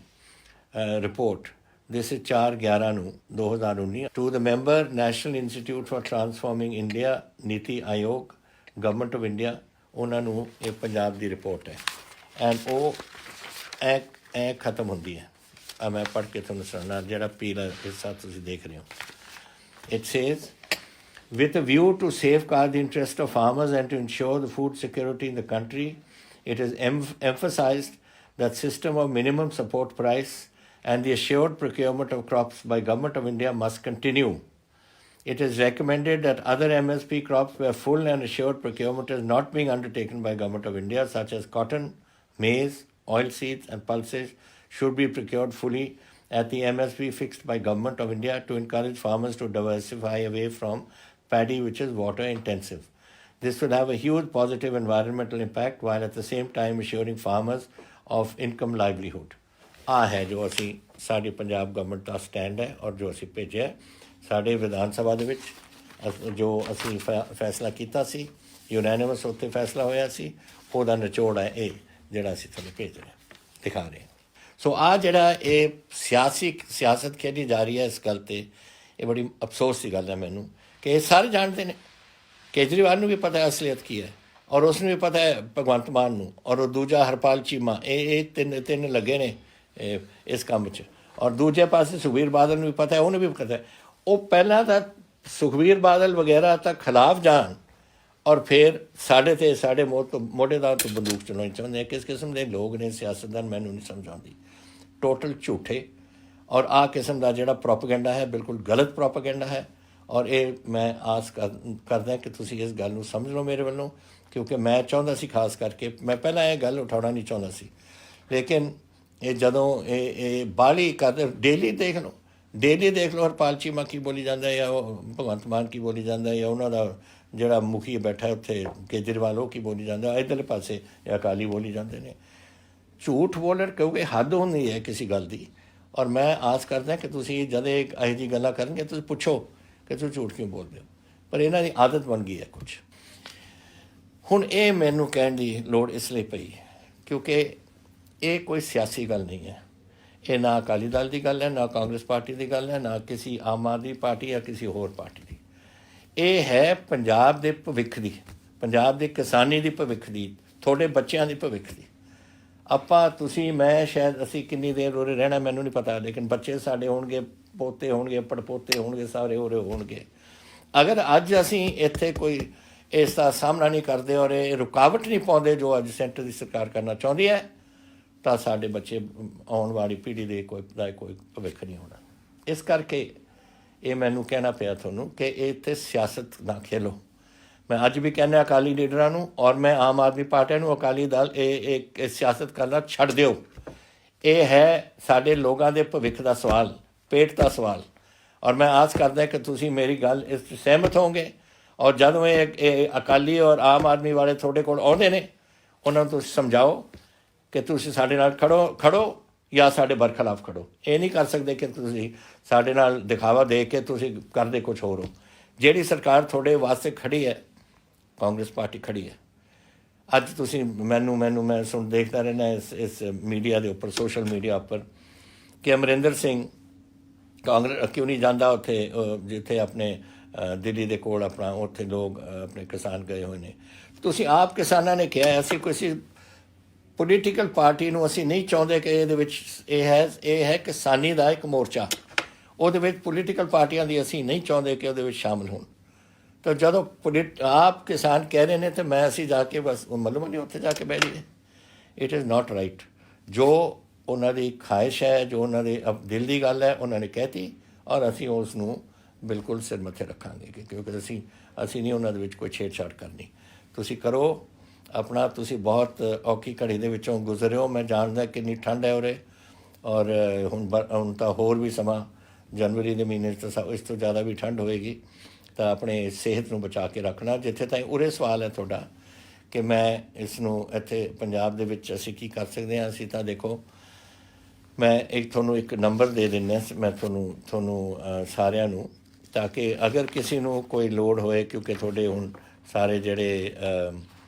ਰਿਪੋਰਟ, ਦਿਸ 4/11 ਨੂੰ 2019 to the member National Institute for Transforming India Niti Aayog government of India, ਉਹਨਾਂ ਨੂੰ ਇਹ ਪੰਜਾਬ ਦੀ ਰਿਪੋਰਟ ਹੈ। ਐਂਡ ਉਹ ਐ ਖਤਮ ਹੁੰਦੀ ਹੈ। ਆ ਮੈਂ ਪੜ੍ਹ ਕੇ ਤੁਹਾਨੂੰ ਸੁਣਾਉਣਾ, ਜਿਹੜਾ ਪੀਲਾ ਹਿੱਸਾ ਤੁਸੀਂ ਦੇਖ ਰਹੇ ਹੋ। It says with a view to safeguard the interest of farmers and to ensure the food security in the country, it is emphasized that system of minimum support price and the assured procurement of crops by Government of India must continue. It is recommended that other MSP crops where full and assured procurement is not being undertaken by Government of India, such as cotton, maize, oilseeds and pulses, should be procured fully at the MSP fixed by Government of India to encourage farmers to diversify away from paddy which is water intensive. This will have a huge positive environmental impact while at the same time assuring farmers of income livelihood. ਆ ਹੈ ਜੋ ਅਸੀਂ ਸਾਡੀ Punjab government ਦਾ stand ਹੈ ਔਰ ਜੋ ਅਸੀਂ ਭੇਜਿਆ ਸਾਡੇ ਵਿਧਾਨ ਸਭਾ ਦੇ ਵਿੱਚ, ਜੋ ਅਸੀਂ ਫੈਸਲਾ ਕੀਤਾ ਸੀ ਯੂਨੈਨਿਮਸ ਉੱਤੇ ਫੈਸਲਾ ਹੋਇਆ ਸੀ, ਉਹਦਾ ਨਿਚੋੜ ਹੈ ਇਹ ਜਿਹੜਾ ਅਸੀਂ ਤੁਹਾਨੂੰ ਭੇਜ ਰਹੇ ਦਿਖਾ ਰਹੇ। ਸੋ ਆ ਜਿਹੜਾ ਇਹ ਸਿਆਸਤ ਖੇਡੀ ਜਾ ਰਹੀ ਹੈ ਇਸ ਗੱਲ 'ਤੇ, ਇਹ ਬੜੀ ਅਫਸੋਸ ਦੀ ਗੱਲ ਹੈ ਮੈਨੂੰ ਕਿ ਇਹ ਸਾਰੇ ਜਾਣਦੇ ਨੇ। ਕੇਜਰੀਵਾਲ ਨੂੰ ਵੀ ਪਤਾ ਹੈ ਅਸਲੀਅਤ ਕੀ ਹੈ, ਔਰ ਉਸ ਨੂੰ ਵੀ ਪਤਾ ਹੈ ਭਗਵੰਤ ਮਾਨ ਨੂੰ, ਔਰ ਉਹ ਦੂਜਾ ਹਰਪਾਲ ਚੀਮਾ, ਇਹ ਤਿੰਨ ਲੱਗੇ ਨੇ ਇਸ ਕੰਮ 'ਚ। ਔਰ ਦੂਜੇ ਪਾਸੇ ਸੁਖਬੀਰ ਬਾਦਲ ਨੂੰ ਵੀ ਪਤਾ ਹੈ, ਉਹਨੂੰ ਵੀ ਪਤਾ ਹੈ। ਉਹ ਪਹਿਲਾਂ ਤਾਂ ਸੁਖਬੀਰ ਬਾਦਲ ਵਗੈਰਾ ਤਾਂ ਖਿਲਾਫ ਜਾਣ ਔਰ ਫਿਰ ਸਾਡੇ 'ਤੇ ਸਾਡੇ ਮੋਢੇ ਦਾ ਤੋਂ ਬੰਦੂਕ ਚਲਾਉਣੀ ਚਾਹੁੰਦੇ ਆ। ਕਿਸ ਕਿਸਮ ਦੇ ਲੋਕ ਨੇ ਸਿਆਸਤਦਾਨ, ਮੈਨੂੰ ਨਹੀਂ ਸਮਝ ਆਉਂਦੀ। ਟੋਟਲ ਝੂਠੇ। ਔਰ ਆਹ ਕਿਸਮ ਦਾ ਜਿਹੜਾ ਪ੍ਰੋਪੇਗੈਂਡਾ ਹੈ ਬਿਲਕੁਲ ਗਲਤ ਪ੍ਰੋਪੇਗੈਂਡਾ ਹੈ। ਔਰ ਇਹ ਮੈਂ ਆਸ ਕਰਦਾ ਕਿ ਤੁਸੀਂ ਇਸ ਗੱਲ ਨੂੰ ਸਮਝ ਲਓ ਮੇਰੇ ਵੱਲੋਂ, ਕਿਉਂਕਿ ਮੈਂ ਚਾਹੁੰਦਾ ਸੀ ਖਾਸ ਕਰਕੇ, ਮੈਂ ਪਹਿਲਾਂ ਇਹ ਗੱਲ ਉਠਾਉਣਾ ਨਹੀਂ ਚਾਹੁੰਦਾ ਸੀ, ਲੇਕਿਨ ਇਹ ਜਦੋਂ ਇਹ ਬਾਹਲੀ ਕਰਦੇ ਡੇਲੀ ਦੇਖ ਲਓ ਹਰਪਾਲ ਚੀਮਾ ਕੀ ਬੋਲੀ ਜਾਂਦਾ ਜਾਂ ਉਹ ਭਗਵੰਤ ਮਾਨ ਕੀ ਬੋਲੀ ਜਾਂਦਾ ਜਾਂ ਉਹਨਾਂ ਦਾ ਜਿਹੜਾ ਮੁਖੀ ਬੈਠਾ ਉੱਥੇ ਕੇਜਰੀਵਾਲ ਉਹ ਕੀ ਬੋਲੀ ਜਾਂਦਾ, ਇੱਧਰਲੇ ਪਾਸੇ ਅਕਾਲੀ ਬੋਲੀ ਜਾਂਦੇ ਨੇ। ਝੂਠ ਬੋਲਣ ਕਿਉਂਕਿ ਹੱਦ ਹੁੰਦੀ ਹੈ ਕਿਸੇ ਗੱਲ ਦੀ। ਔਰ ਮੈਂ ਆਸ ਕਰਦਾ ਕਿ ਤੁਸੀਂ ਜਦ ਇਹੋ ਜਿਹੀ ਗੱਲਾਂ ਕਰਨਗੇ ਤੁਸੀਂ ਪੁੱਛੋ ਕਿ ਤੁਸੀਂ ਝੂਠ ਕਿਉਂ ਬੋਲਦੇ ਹੋ, ਪਰ ਇਹਨਾਂ ਦੀ ਆਦਤ ਬਣ ਗਈ ਹੈ ਕੁਛ। ਹੁਣ ਇਹ ਮੈਨੂੰ ਕਹਿਣ ਦੀ ਲੋੜ ਇਸ ਲਈ ਪਈ ਕਿਉਂਕਿ ਇਹ ਕੋਈ ਸਿਆਸੀ ਗੱਲ ਨਹੀਂ ਹੈ। ਇਹ ਨਾ ਅਕਾਲੀ ਦਲ ਦੀ ਗੱਲ ਹੈ, ਨਾ ਕਾਂਗਰਸ ਪਾਰਟੀ ਦੀ ਗੱਲ ਹੈ, ਨਾ ਕਿਸੇ ਆਮ ਆਦਮੀ ਪਾਰਟੀ ਜਾਂ ਕਿਸੇ ਹੋਰ ਪਾਰਟੀ ਦੀ। ਇਹ ਹੈ ਪੰਜਾਬ ਦੇ ਭਵਿੱਖ ਦੀ, ਪੰਜਾਬ ਦੇ ਕਿਸਾਨੀ ਦੀ ਭਵਿੱਖ ਦੀ, ਤੁਹਾਡੇ ਬੱਚਿਆਂ ਦੀ ਭਵਿੱਖ ਦੀ। ਆਪਾਂ ਤੁਸੀਂ ਮੈਂ ਸ਼ਾਇਦ ਅਸੀਂ ਕਿੰਨੀ ਦੇਰ ਉਰੇ ਰਹਿਣਾ ਮੈਨੂੰ ਨਹੀਂ ਪਤਾ, ਲੇਕਿਨ ਬੱਚੇ ਸਾਡੇ ਹੋਣਗੇ, ਪੋਤੇ ਹੋਣਗੇ, ਪੜਪੋਤੇ ਹੋਣਗੇ, ਸਾਰੇ ਉਰੇ ਹੋਣਗੇ। ਅਗਰ ਅੱਜ ਅਸੀਂ ਇੱਥੇ ਕੋਈ ਇਸ ਦਾ ਸਾਹਮਣਾ ਨਹੀਂ ਕਰਦੇ ਔਰ ਇਹ ਰੁਕਾਵਟ ਨਹੀਂ ਪਾਉਂਦੇ ਜੋ ਅੱਜ ਸੈਂਟਰ ਦੀ ਸਰਕਾਰ ਕਰਨਾ ਚਾਹੁੰਦੀ ਹੈ, ਤਾਂ ਸਾਡੇ ਬੱਚੇ ਆਉਣ ਵਾਲੀ ਪੀੜ੍ਹੀ ਦੇ ਕੋਈ ਭਵਿੱਖ ਨਹੀਂ ਹੋਣਾ। ਇਸ ਕਰਕੇ ਇਹ ਮੈਨੂੰ ਕਹਿਣਾ ਪਿਆ ਤੁਹਾਨੂੰ ਕਿ ਇਹ ਇੱਥੇ ਸਿਆਸਤ ਨਾ ਖੇਲੋ। ਮੈਂ ਅੱਜ ਵੀ ਕਹਿੰਦਾ ਅਕਾਲੀ ਲੀਡਰਾਂ ਨੂੰ ਔਰ ਮੈਂ ਆਮ ਆਦਮੀ ਪਾਰਟੀ ਨੂੰ, ਅਕਾਲੀ ਦਲ ਇਹ ਸਿਆਸਤ ਕਰਨਾ ਛੱਡ ਦਿਓ। ਇਹ ਹੈ ਸਾਡੇ ਲੋਕਾਂ ਦੇ ਭਵਿੱਖ ਦਾ ਸਵਾਲ, ਪੇਟ ਦਾ ਸਵਾਲ। ਔਰ ਮੈਂ ਆਸ ਕਰਦਾ ਕਿ ਤੁਸੀਂ ਮੇਰੀ ਗੱਲ ਇਸ 'ਚ ਸਹਿਮਤ ਹੋਵੋਗੇ। ਔਰ ਜਦੋਂ ਇਹ ਅਕਾਲੀ ਔਰ ਆਮ ਆਦਮੀ ਵਾਲੇ ਤੁਹਾਡੇ ਕੋਲ ਆਉਂਦੇ ਨੇ, ਉਹਨਾਂ ਨੂੰ ਤੁਸੀਂ ਸਮਝਾਓ ਕਿ ਤੁਸੀਂ ਸਾਡੇ ਨਾਲ ਖੜੋ ਜਾਂ ਸਾਡੇ ਬਰਖਲਾਫ ਖੜੋ। ਇਹ ਨਹੀਂ ਕਰ ਸਕਦੇ ਕਿ ਤੁਸੀਂ ਸਾਡੇ ਨਾਲ ਦਿਖਾਵਾ ਦੇ ਕੇ ਤੁਸੀਂ ਕਰਦੇ ਕੁਛ ਹੋਰ ਹੋ। ਜਿਹੜੀ ਸਰਕਾਰ ਤੁਹਾਡੇ ਵਾਸਤੇ ਖੜੀ ਹੈ, ਕਾਂਗਰਸ ਪਾਰਟੀ ਖੜੀ ਹੈ। ਅੱਜ ਤੁਸੀਂ ਮੈਂ ਦੇਖਦਾ ਰਹਿੰਦਾ ਇਸ ਮੀਡੀਆ ਦੇ ਉੱਪਰ, ਸੋਸ਼ਲ ਮੀਡੀਆ ਉੱਪਰ, ਕਿ ਅਮਰਿੰਦਰ ਸਿੰਘ ਕਾਂਗਰਸ ਕਿਉਂ ਨਹੀਂ ਜਾਂਦਾ ਉੱਥੇ ਜਿੱਥੇ ਆਪਣੇ ਦਿੱਲੀ ਦੇ ਕੋਲ ਆਪਣਾ ਉੱਥੇ ਲੋਕ ਆਪਣੇ ਕਿਸਾਨ ਗਏ ਹੋਏ ਨੇ। ਤੁਸੀਂ ਆਪ ਕਿਸਾਨਾਂ ਨੇ ਕਿਹਾ ਅਸੀਂ ਕਿਸੇ ਪੋਲੀਟੀਕਲ ਪਾਰਟੀ ਨੂੰ ਅਸੀਂ ਨਹੀਂ ਚਾਹੁੰਦੇ ਕਿ ਇਹਦੇ ਵਿੱਚ ਇਹ ਹੈ ਕਿਸਾਨੀ ਦਾ ਇੱਕ ਮੋਰਚਾ, ਉਹਦੇ ਵਿੱਚ ਪੋਲੀਟੀਕਲ ਪਾਰਟੀਆਂ ਦੀ ਅਸੀਂ ਨਹੀਂ ਚਾਹੁੰਦੇ ਕਿ ਉਹਦੇ ਵਿੱਚ ਸ਼ਾਮਲ ਹੋਣ। ਤਾਂ ਜਦੋਂ ਆਪ ਕਿਸਾਨ ਕਹਿ ਰਹੇ ਨੇ ਤਾਂ ਅਸੀਂ ਜਾ ਕੇ ਬਸ ਮਤਲਬ ਨਹੀਂ ਉੱਥੇ ਜਾ ਕੇ ਬਹਿ ਜਾਈਏ। It is not right. ਜੋ ਉਹਨਾਂ ਦੀ ਖਾਹਿਸ਼ ਹੈ, ਜੋ ਉਹਨਾਂ ਦੇ ਦਿਲ ਦੀ ਗੱਲ ਹੈ, ਉਹਨਾਂ ਨੇ ਕਹਿਤੀ ਔਰ ਅਸੀਂ ਉਸ ਨੂੰ ਬਿਲਕੁਲ ਸਿਰ ਮੱਥੇ ਰੱਖਾਂਗੇ ਕਿਉਂਕਿ ਅਸੀਂ ਨਹੀਂ ਉਹਨਾਂ ਦੇ ਵਿੱਚ ਕੋਈ ਛੇੜਛਾੜ ਕਰਨੀ। ਤੁਸੀਂ ਕਰੋ ਆਪਣਾ, ਤੁਸੀਂ ਬਹੁਤ ਔਖੀ ਘੜੀ ਦੇ ਵਿੱਚੋਂ ਗੁਜ਼ਰੇ ਹੋ। ਮੈਂ ਜਾਣਦਾ ਕਿੰਨੀ ਠੰਡ ਹੈ ਉਰੇ, ਔਰ ਹੁਣ ਤਾਂ ਹੋਰ ਵੀ ਸਮਾਂ ਜਨਵਰੀ ਦੇ ਮਹੀਨੇ 'ਚ ਤਾਂ ਇਸ ਤੋਂ ਜ਼ਿਆਦਾ ਵੀ ਠੰਡ ਹੋਏਗੀ। ਤਾਂ ਆਪਣੇ ਸਿਹਤ ਨੂੰ ਬਚਾ ਕੇ ਰੱਖਣਾ। ਜਿੱਥੇ ਤਾਈਂ ਉਰੇ ਸਵਾਲ ਹੈ ਤੁਹਾਡਾ ਕਿ ਮੈਂ ਇਸ ਨੂੰ ਇੱਥੇ ਪੰਜਾਬ ਦੇ ਵਿੱਚ ਅਸੀਂ ਕੀ ਕਰ ਸਕਦੇ ਹਾਂ, ਅਸੀਂ ਤਾਂ ਦੇਖੋ ਮੈਂ ਤੁਹਾਨੂੰ ਇੱਕ ਨੰਬਰ ਦੇ ਦਿੰਦਾ ਮੈਂ ਤੁਹਾਨੂੰ ਸਾਰਿਆਂ ਨੂੰ, ਤਾਂ ਕਿ ਅਗਰ ਕਿਸੇ ਨੂੰ ਕੋਈ ਲੋੜ ਹੋਏ, ਕਿਉਂਕਿ ਤੁਹਾਡੇ ਹੁਣ ਸਾਰੇ ਜਿਹੜੇ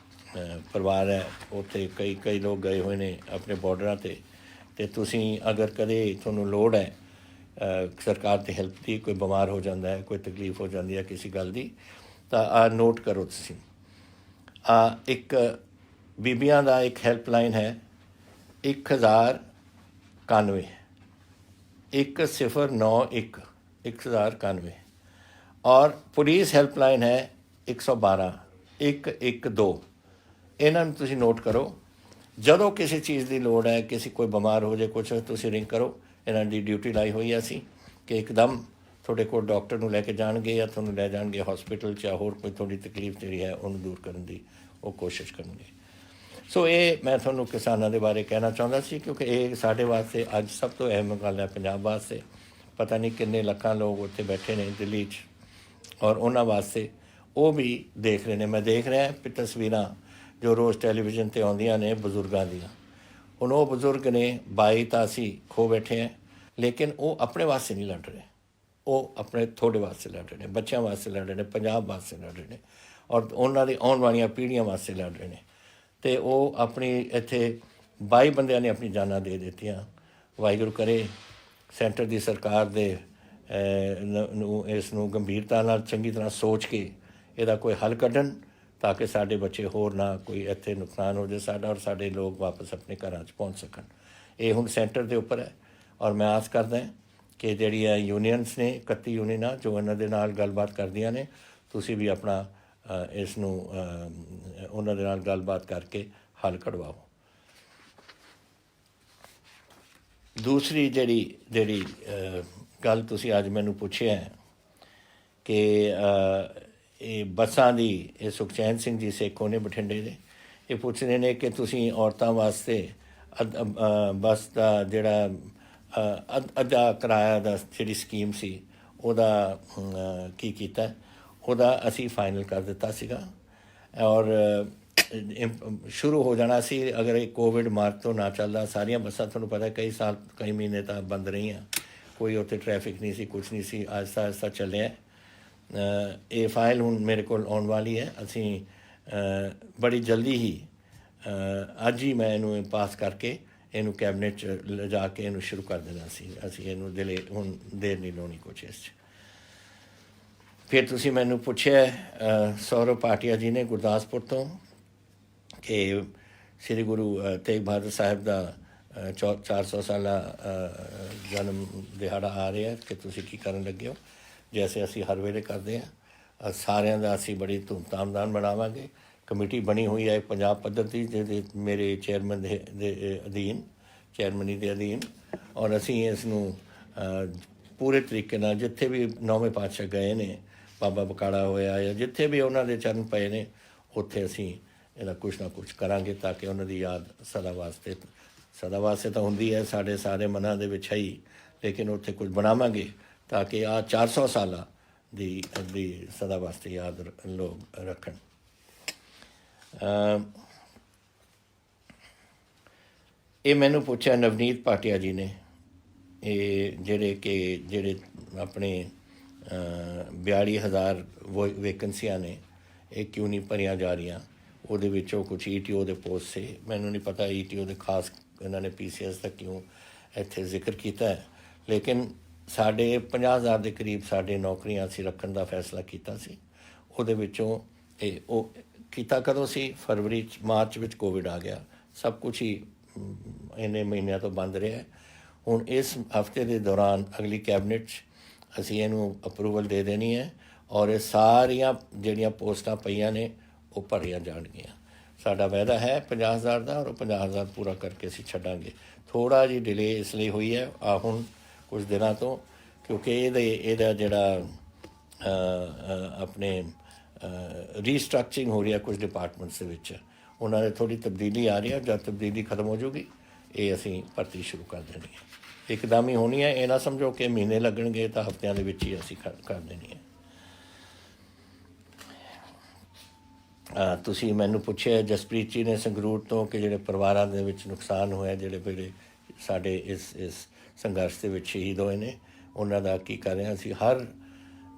ਪਰਿਵਾਰ ਹੈ ਉੱਥੇ ਕਈ ਲੋਕ ਗਏ ਹੋਏ ਨੇ ਆਪਣੇ ਬਾਰਡਰਾਂ 'ਤੇ, ਅਤੇ ਤੁਸੀਂ ਅਗਰ ਕਦੇ ਤੁਹਾਨੂੰ ਲੋੜ ਹੈ ਸਰਕਾਰ ਦੀ ਹੈਲਪ ਦੀ, ਕੋਈ ਬਿਮਾਰ ਹੋ ਜਾਂਦਾ ਹੈ, ਕੋਈ ਤਕਲੀਫ ਹੋ ਜਾਂਦੀ ਹੈ ਕਿਸੇ ਗੱਲ ਦੀ, ਤਾਂ ਨੋਟ ਕਰੋ ਤੁਸੀਂ। ਇੱਕ ਬੀਬੀਆਂ ਦਾ ਇੱਕ ਹੈਲਪਲਾਈਨ ਹੈ 1091 1091 1091, ਔਰ ਪੁਲਿਸ ਹੈਲਪਲਾਈਨ ਹੈ 112 112। ਇਹਨਾਂ ਨੂੰ ਤੁਸੀਂ ਨੋਟ ਕਰੋ। ਜਦੋਂ ਕਿਸੇ ਚੀਜ਼ ਦੀ ਲੋੜ ਹੈ, ਕਿਸੇ ਕੋਈ ਬਿਮਾਰ ਹੋ ਜਾਏ ਕੁਛ, ਤੁਸੀਂ ਰਿੰਗ ਕਰੋ। ਇਹਨਾਂ ਦੀ ਡਿਊਟੀ ਲਾਈ ਹੋਈ ਹੈ ਅਸੀਂ ਕਿ ਇੱਕਦਮ ਤੁਹਾਡੇ ਕੋਲ ਡਾਕਟਰ ਨੂੰ ਲੈ ਕੇ ਜਾਣਗੇ ਜਾਂ ਤੁਹਾਨੂੰ ਲੈ ਜਾਣਗੇ ਹੌਸਪੀਟਲ 'ਚ, ਜਾਂ ਹੋਰ ਕੋਈ ਤੁਹਾਡੀ ਤਕਲੀਫ ਜਿਹੜੀ ਹੈ ਉਹਨੂੰ ਦੂਰ ਕਰਨ ਦੀ ਉਹ ਕੋਸ਼ਿਸ਼ ਕਰਨਗੇ। ਸੋ ਇਹ ਮੈਂ ਤੁਹਾਨੂੰ ਕਿਸਾਨਾਂ ਦੇ ਬਾਰੇ ਕਹਿਣਾ ਚਾਹੁੰਦਾ ਸੀ, ਕਿਉਂਕਿ ਇਹ ਸਾਡੇ ਵਾਸਤੇ ਅੱਜ ਸਭ ਤੋਂ ਅਹਿਮ ਗੱਲ ਹੈ ਪੰਜਾਬ ਵਾਸਤੇ। ਪਤਾ ਨਹੀਂ ਕਿੰਨੇ ਲੱਖਾਂ ਲੋਕ ਉੱਥੇ ਬੈਠੇ ਨੇ ਦਿੱਲੀ 'ਚ, ਔਰ ਉਹਨਾਂ ਵਾਸਤੇ ਉਹ ਵੀ ਦੇਖ ਰਹੇ ਨੇ। ਮੈਂ ਦੇਖ ਰਿਹਾ ਤਸਵੀਰਾਂ ਜੋ ਰੋਜ਼ ਟੈਲੀਵਿਜ਼ਨ 'ਤੇ ਆਉਂਦੀਆਂ ਨੇ ਬਜ਼ੁਰਗਾਂ ਦੀਆਂ। ਹੁਣ ਉਹ ਬਜ਼ੁਰਗ ਨੇ 22 ਤਾਂ ਅਸੀਂ ਖੋ ਬੈਠੇ ਹਾਂ, ਲੇਕਿਨ ਉਹ ਆਪਣੇ ਵਾਸਤੇ ਨਹੀਂ ਲੜ ਰਹੇ, ਉਹ ਆਪਣੇ ਤੁਹਾਡੇ ਵਾਸਤੇ ਲੜ ਰਹੇ ਨੇ, ਬੱਚਿਆਂ ਵਾਸਤੇ ਲੜ ਰਹੇ ਨੇ, ਪੰਜਾਬ ਵਾਸਤੇ ਲੜ ਰਹੇ ਨੇ, ਔਰ ਉਹਨਾਂ ਦੀ ਆਉਣ ਵਾਲੀਆਂ ਪੀੜ੍ਹੀਆਂ ਵਾਸਤੇ ਲੜ ਰਹੇ ਨੇ। ਅਤੇ ਉਹ ਆਪਣੀ ਇੱਥੇ 22 ਬੰਦਿਆਂ ਨੇ ਆਪਣੀ ਜਾਨਾਂ ਦੇ ਦਿੱਤੀਆਂ। ਵਾਹਿਗੁਰੂ ਕਰੇ ਸੈਂਟਰ ਦੀ ਸਰਕਾਰ ਦੇ ਇਸ ਨੂੰ ਗੰਭੀਰਤਾ ਨਾਲ ਚੰਗੀ ਤਰ੍ਹਾਂ ਸੋਚ ਕੇ ਇਹਦਾ ਕੋਈ ਹੱਲ ਕੱਢਣ, ਤਾਂ ਕਿ ਸਾਡੇ ਬੱਚੇ ਹੋਰ ਨਾ ਕੋਈ ਇੱਥੇ ਨੁਕਸਾਨ ਹੋ ਜਾਏ ਸਾਡਾ, ਔਰ ਸਾਡੇ ਲੋਕ ਵਾਪਸ ਆਪਣੇ ਘਰਾਂ 'ਚ ਪਹੁੰਚ ਸਕਣ। ਇਹ ਹੁਣ ਸੈਂਟਰ ਦੇ ਉੱਪਰ ਹੈ, ਔਰ ਮੈਂ ਆਸ ਕਰਦਾ ਕਿ ਜਿਹੜੀਆਂ ਯੂਨੀਅਨਸ ਨੇ 31 ਯੂਨੀਅਨਾਂ ਜੋ ਇਹਨਾਂ ਦੇ ਨਾਲ ਗੱਲਬਾਤ ਕਰਦੀਆਂ ਨੇ, ਤੁਸੀਂ ਵੀ ਆਪਣਾ ਇਸ ਨੂੰ ਉਹਨਾਂ ਦੇ ਨਾਲ ਗੱਲਬਾਤ ਕਰਕੇ ਹੱਲ ਕਢਵਾਓ। ਦੂਸਰੀ ਜਿਹੜੀ ਗੱਲ ਤੁਸੀਂ ਅੱਜ ਮੈਨੂੰ ਪੁੱਛਿਆ ਕਿ ਇਹ ਬੱਸਾਂ ਦੀ, ਇਹ ਸੁਖਚੈਨ ਸਿੰਘ ਜੀ ਸੇਖੋਂ ਨੇ ਬਠਿੰਡੇ ਦੇ, ਇਹ ਪੁੱਛਦੇ ਨੇ ਕਿ ਤੁਸੀਂ ਔਰਤਾਂ ਵਾਸਤੇ ਬੱਸ ਦਾ ਜਿਹੜਾ ਅੱਧਾ ਕਿਰਾਇਆ ਦਾ ਜਿਹੜੀ ਸਕੀਮ ਸੀ ਉਹਦਾ ਕੀ ਕੀਤਾ। ਉਹਦਾ ਅਸੀਂ ਫਾਈਨਲ ਕਰ ਦਿੱਤਾ ਸੀਗਾ, ਔਰ ਸ਼ੁਰੂ ਹੋ ਜਾਣਾ ਸੀ ਅਗਰ ਇਹ ਕੋਵਿਡ ਮਾਰਚ ਤੋਂ ਨਾ ਚੱਲਦਾ। ਸਾਰੀਆਂ ਬੱਸਾਂ ਤੁਹਾਨੂੰ ਪਤਾ ਕਈ ਮਹੀਨੇ ਤਾਂ ਬੰਦ ਰਹੀਆਂ, ਕੋਈ ਉੱਥੇ ਟ੍ਰੈਫਿਕ ਨਹੀਂ ਸੀ, ਕੁਛ ਨਹੀਂ ਸੀ। ਆਹਿਸਤਾ ਚੱਲਿਆ। ਇਹ ਫਾਈਲ ਹੁਣ ਮੇਰੇ ਕੋਲ ਆਉਣ ਵਾਲੀ ਹੈ। ਅਸੀਂ ਬੜੀ ਜਲਦੀ ਹੀ ਅੱਜ ਹੀ ਮੈਂ ਇਹਨੂੰ ਪਾਸ ਕਰਕੇ ਇਹਨੂੰ ਕੈਬਨਿਟ 'ਚ ਲਿਜਾ ਕੇ ਇਹਨੂੰ ਸ਼ੁਰੂ ਕਰ ਦੇਣਾ ਸੀ। ਅਸੀਂ ਇਹਨੂੰ ਹੁਣ ਦੇਰ ਨਹੀਂ ਲਾਉਣੀ ਕੁਛ ਇਸ 'ਚ। ਫਿਰ ਤੁਸੀਂ ਮੈਨੂੰ ਪੁੱਛਿਆ ਸੌਰਵ ਭਾਟੀਆ ਜੀ ਨੇ ਗੁਰਦਾਸਪੁਰ ਤੋਂ ਕਿ ਸ੍ਰੀ ਗੁਰੂ ਤੇਗ ਬਹਾਦਰ ਸਾਹਿਬ ਦਾ 400 ਸਾਲਾ ਜਨਮ ਦਿਹਾੜਾ ਆ ਰਿਹਾ ਕਿ ਤੁਸੀਂ ਕੀ ਕਰਨ ਲੱਗੇ ਹੋ। ਜੈਸੇ ਅਸੀਂ ਹਰ ਵੇਲੇ ਕਰਦੇ ਹਾਂ, ਸਾਰਿਆਂ ਦਾ ਅਸੀਂ ਬੜੀ ਧੂਮਧਾਮ ਨਾਲ ਮਨਾਵਾਂਗੇ। ਕਮੇਟੀ ਬਣੀ ਹੋਈ ਹੈ ਪੰਜਾਬ ਪੱਧਰ ਦੀ, ਜਿਹਦੇ ਮੇਰੇ ਚੇਅਰਮੈਨ ਦੇ ਅਧੀਨ, ਚੇਅਰਮਨੀ ਦੇ ਅਧੀਨ, ਔਰ ਅਸੀਂ ਇਸ ਨੂੰ ਪੂਰੇ ਤਰੀਕੇ ਨਾਲ ਜਿੱਥੇ ਵੀ ਨੌਵੇਂ ਪਾਤਸ਼ਾਹ ਗਏ ਨੇ, ਬਾਬਾ ਬਕਾਲਾ ਹੋਇਆ ਜਾਂ ਜਿੱਥੇ ਵੀ ਉਹਨਾਂ ਦੇ ਚਰਨ ਪਏ ਨੇ, ਉੱਥੇ ਅਸੀਂ ਇਹਦਾ ਕੁਛ ਨਾ ਕੁਛ ਕਰਾਂਗੇ ਤਾਂ ਕਿ ਉਹਨਾਂ ਦੀ ਯਾਦ ਸਦਾ ਵਾਸਤੇ ਤਾਂ ਹੁੰਦੀ ਹੈ ਸਾਡੇ ਸਾਰੇ ਮਨਾਂ ਦੇ ਵਿੱਚ ਹੈ ਹੀ, ਲੇਕਿਨ ਉੱਥੇ ਕੁਝ ਬਣਾਵਾਂਗੇ ਤਾਂ ਕਿ ਆਹ 400 ਸਾਲਾਂ ਦੀ ਸਦਾ ਵਾਸਤੇ ਯਾਦ ਲੋਕ ਰੱਖਣ। ਇਹ ਮੈਨੂੰ ਪੁੱਛਿਆ ਨਵਨੀਤ ਭਾਟੀਆ ਜੀ ਨੇ, ਇਹ ਜਿਹੜੇ ਆਪਣੇ 42,000 ਵੈਕੈਂਸੀਆਂ ਨੇ, ਇਹ ਕਿਉਂ ਨਹੀਂ ਭਰੀਆਂ ਜਾ ਰਹੀਆਂ। ਉਹਦੇ ਵਿੱਚੋਂ ਕੁਛ ETO ਦੇ ਪੋਸਟ ਸੀ, ਮੈਨੂੰ ਨਹੀਂ ਪਤਾ ETO ਦੇ ਖਾਸ ਇਹਨਾਂ ਨੇ PCS ਦਾ ਕਿਉਂ ਇੱਥੇ ਜ਼ਿਕਰ ਕੀਤਾ ਹੈ, ਲੇਕਿਨ ਸਾਡੇ 50,000 ਦੇ ਕਰੀਬ ਸਾਡੇ ਨੌਕਰੀਆਂ ਅਸੀਂ ਰੱਖਣ ਦਾ ਫੈਸਲਾ ਕੀਤਾ ਸੀ। ਉਹਦੇ ਵਿੱਚੋਂ ਉਹ ਕੀਤਾ ਕਦੋਂ ਸੀ? ਫਰਵਰੀ ਮਾਰਚ ਵਿੱਚ ਕੋਵਿਡ ਆ ਗਿਆ, ਸਭ ਕੁਛ ਹੀ ਇੰਨੇ ਮਹੀਨਿਆਂ ਤੋਂ ਬੰਦ ਰਿਹਾ। ਹੁਣ ਇਸ ਹਫਤੇ ਦੇ ਦੌਰਾਨ ਅਗਲੀ ਕੈਬਨਿਟ 'ਚ ਅਸੀਂ ਇਹਨੂੰ ਅਪਰੂਵਲ ਦੇ ਦੇਣੀ ਹੈ ਔਰ ਇਹ ਸਾਰੀਆਂ ਜਿਹੜੀਆਂ ਪੋਸਟਾਂ ਪਈਆਂ ਨੇ ਉਹ ਭਰੀਆਂ ਜਾਣਗੀਆਂ। ਸਾਡਾ ਵਾਅਦਾ ਹੈ 50,000 ਦਾ, ਔਰ ਉਹ 50,000 ਪੂਰਾ ਕਰਕੇ ਅਸੀਂ ਛੱਡਾਂਗੇ। ਥੋੜ੍ਹਾ ਜਿਹੀ ਡਿਲੇ ਇਸ ਲਈ ਹੋਈ ਹੈ ਹੁਣ ਕੁਝ ਦਿਨਾਂ ਤੋਂ, ਕਿਉਂਕਿ ਇਹਦਾ ਜਿਹੜਾ ਆਪਣੇ ਰੀਸਟਰਕਚਰਿੰਗ ਹੋ ਰਹੀ ਹੈ ਕੁਝ ਡਿਪਾਰਟਮੈਂਟਸ ਦੇ ਵਿੱਚ, ਉਹਨਾਂ ਦੇ ਥੋੜ੍ਹੀ ਤਬਦੀਲੀ ਆ ਰਹੀ ਹੈ। ਜਦ ਤਬਦੀਲੀ ਖਤਮ ਹੋ ਜਾਊਗੀ ਇਹ ਅਸੀਂ ਭਰਤੀ ਸ਼ੁਰੂ ਕਰ ਦੇਣੀ ਹੈ। ਇੱਕਦਮ ਹੀ ਹੋਣੀ ਹੈ, ਇਹ ਨਾ ਸਮਝੋ ਕਿ ਮਹੀਨੇ ਲੱਗਣਗੇ, ਤਾਂ ਹਫ਼ਤਿਆਂ ਦੇ ਵਿੱਚ ਹੀ ਅਸੀਂ ਕਰ ਦੇਣੀ ਹੈ। ਤੁਸੀਂ ਮੈਨੂੰ ਪੁੱਛਿਆ ਜਸਪ੍ਰੀਤ ਜੀ ਨੇ ਸੰਗਰੂਰ ਤੋਂ ਕਿ ਜਿਹੜੇ ਪਰਿਵਾਰਾਂ ਦੇ ਵਿੱਚ ਨੁਕਸਾਨ ਹੋਇਆ, ਜਿਹੜੇ ਸਾਡੇ ਇਸ ਸੰਘਰਸ਼ ਦੇ ਵਿੱਚ ਸ਼ਹੀਦ ਹੋਏ ਨੇ, ਉਹਨਾਂ ਦਾ ਕੀ ਕਰ ਰਹੇ ਹਾਂ ਅਸੀਂ। ਹਰ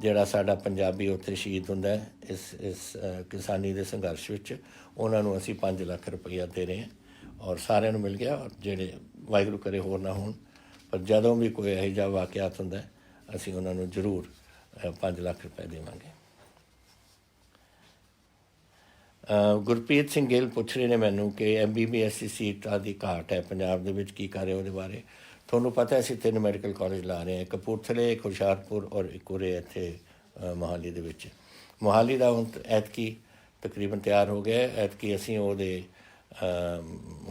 ਜਿਹੜਾ ਸਾਡਾ ਪੰਜਾਬੀ ਉੱਥੇ ਸ਼ਹੀਦ ਹੁੰਦਾ ਹੈ ਇਸ ਕਿਸਾਨੀ ਦੇ ਸੰਘਰਸ਼ ਵਿੱਚ, ਉਹਨਾਂ ਨੂੰ ਅਸੀਂ 5 ਲੱਖ ਰੁਪਈਆ ਦੇ ਰਹੇ ਹਾਂ ਔਰ ਸਾਰਿਆਂ ਨੂੰ ਮਿਲ ਗਿਆ। ਔਰ ਜਿਹੜੇ ਵਾਹਿਗੁਰੂ ਕਰੇ ਹੋਰ ਨਾ ਹੋਣ, ਪਰ ਜਦੋਂ ਵੀ ਕੋਈ ਇਹੋ ਜਿਹਾ ਵਾਕਿਆਤ ਹੁੰਦਾ ਅਸੀਂ ਉਹਨਾਂ ਨੂੰ ਜ਼ਰੂਰ 5 ਲੱਖ ਰੁਪਏ ਦੇਵਾਂਗੇ। ਗੁਰਪ੍ਰੀਤ ਸਿੰਘ ਗਿੱਲ ਪੁੱਛ ਰਹੇ ਨੇ ਮੈਨੂੰ ਕਿ MBBS ਦੀ ਸੀਟਾਂ ਦੀ ਘਾਟ ਹੈ ਪੰਜਾਬ ਦੇ ਵਿੱਚ, ਕੀ ਕਰ ਰਹੇ ਉਹਦੇ ਬਾਰੇ। ਤੁਹਾਨੂੰ ਪਤਾ ਅਸੀਂ 3 ਮੈਡੀਕਲ ਕਾਲਜ ਲਾ ਰਹੇ ਹਾਂ, ਕਪੂਰਥਲੇ, ਇੱਕ ਹੁਸ਼ਿਆਰਪੁਰ ਔਰ ਇੱਕ ਉਰੇ ਇੱਥੇ ਮੋਹਾਲੀ ਦੇ ਵਿੱਚ। ਮੋਹਾਲੀ ਦਾ ਹੁਣ ਐਤਕੀ ਤਕਰੀਬਨ ਤਿਆਰ ਹੋ ਗਿਆ। ਐਤਕੀ ਅਸੀਂ ਉਹਦੇ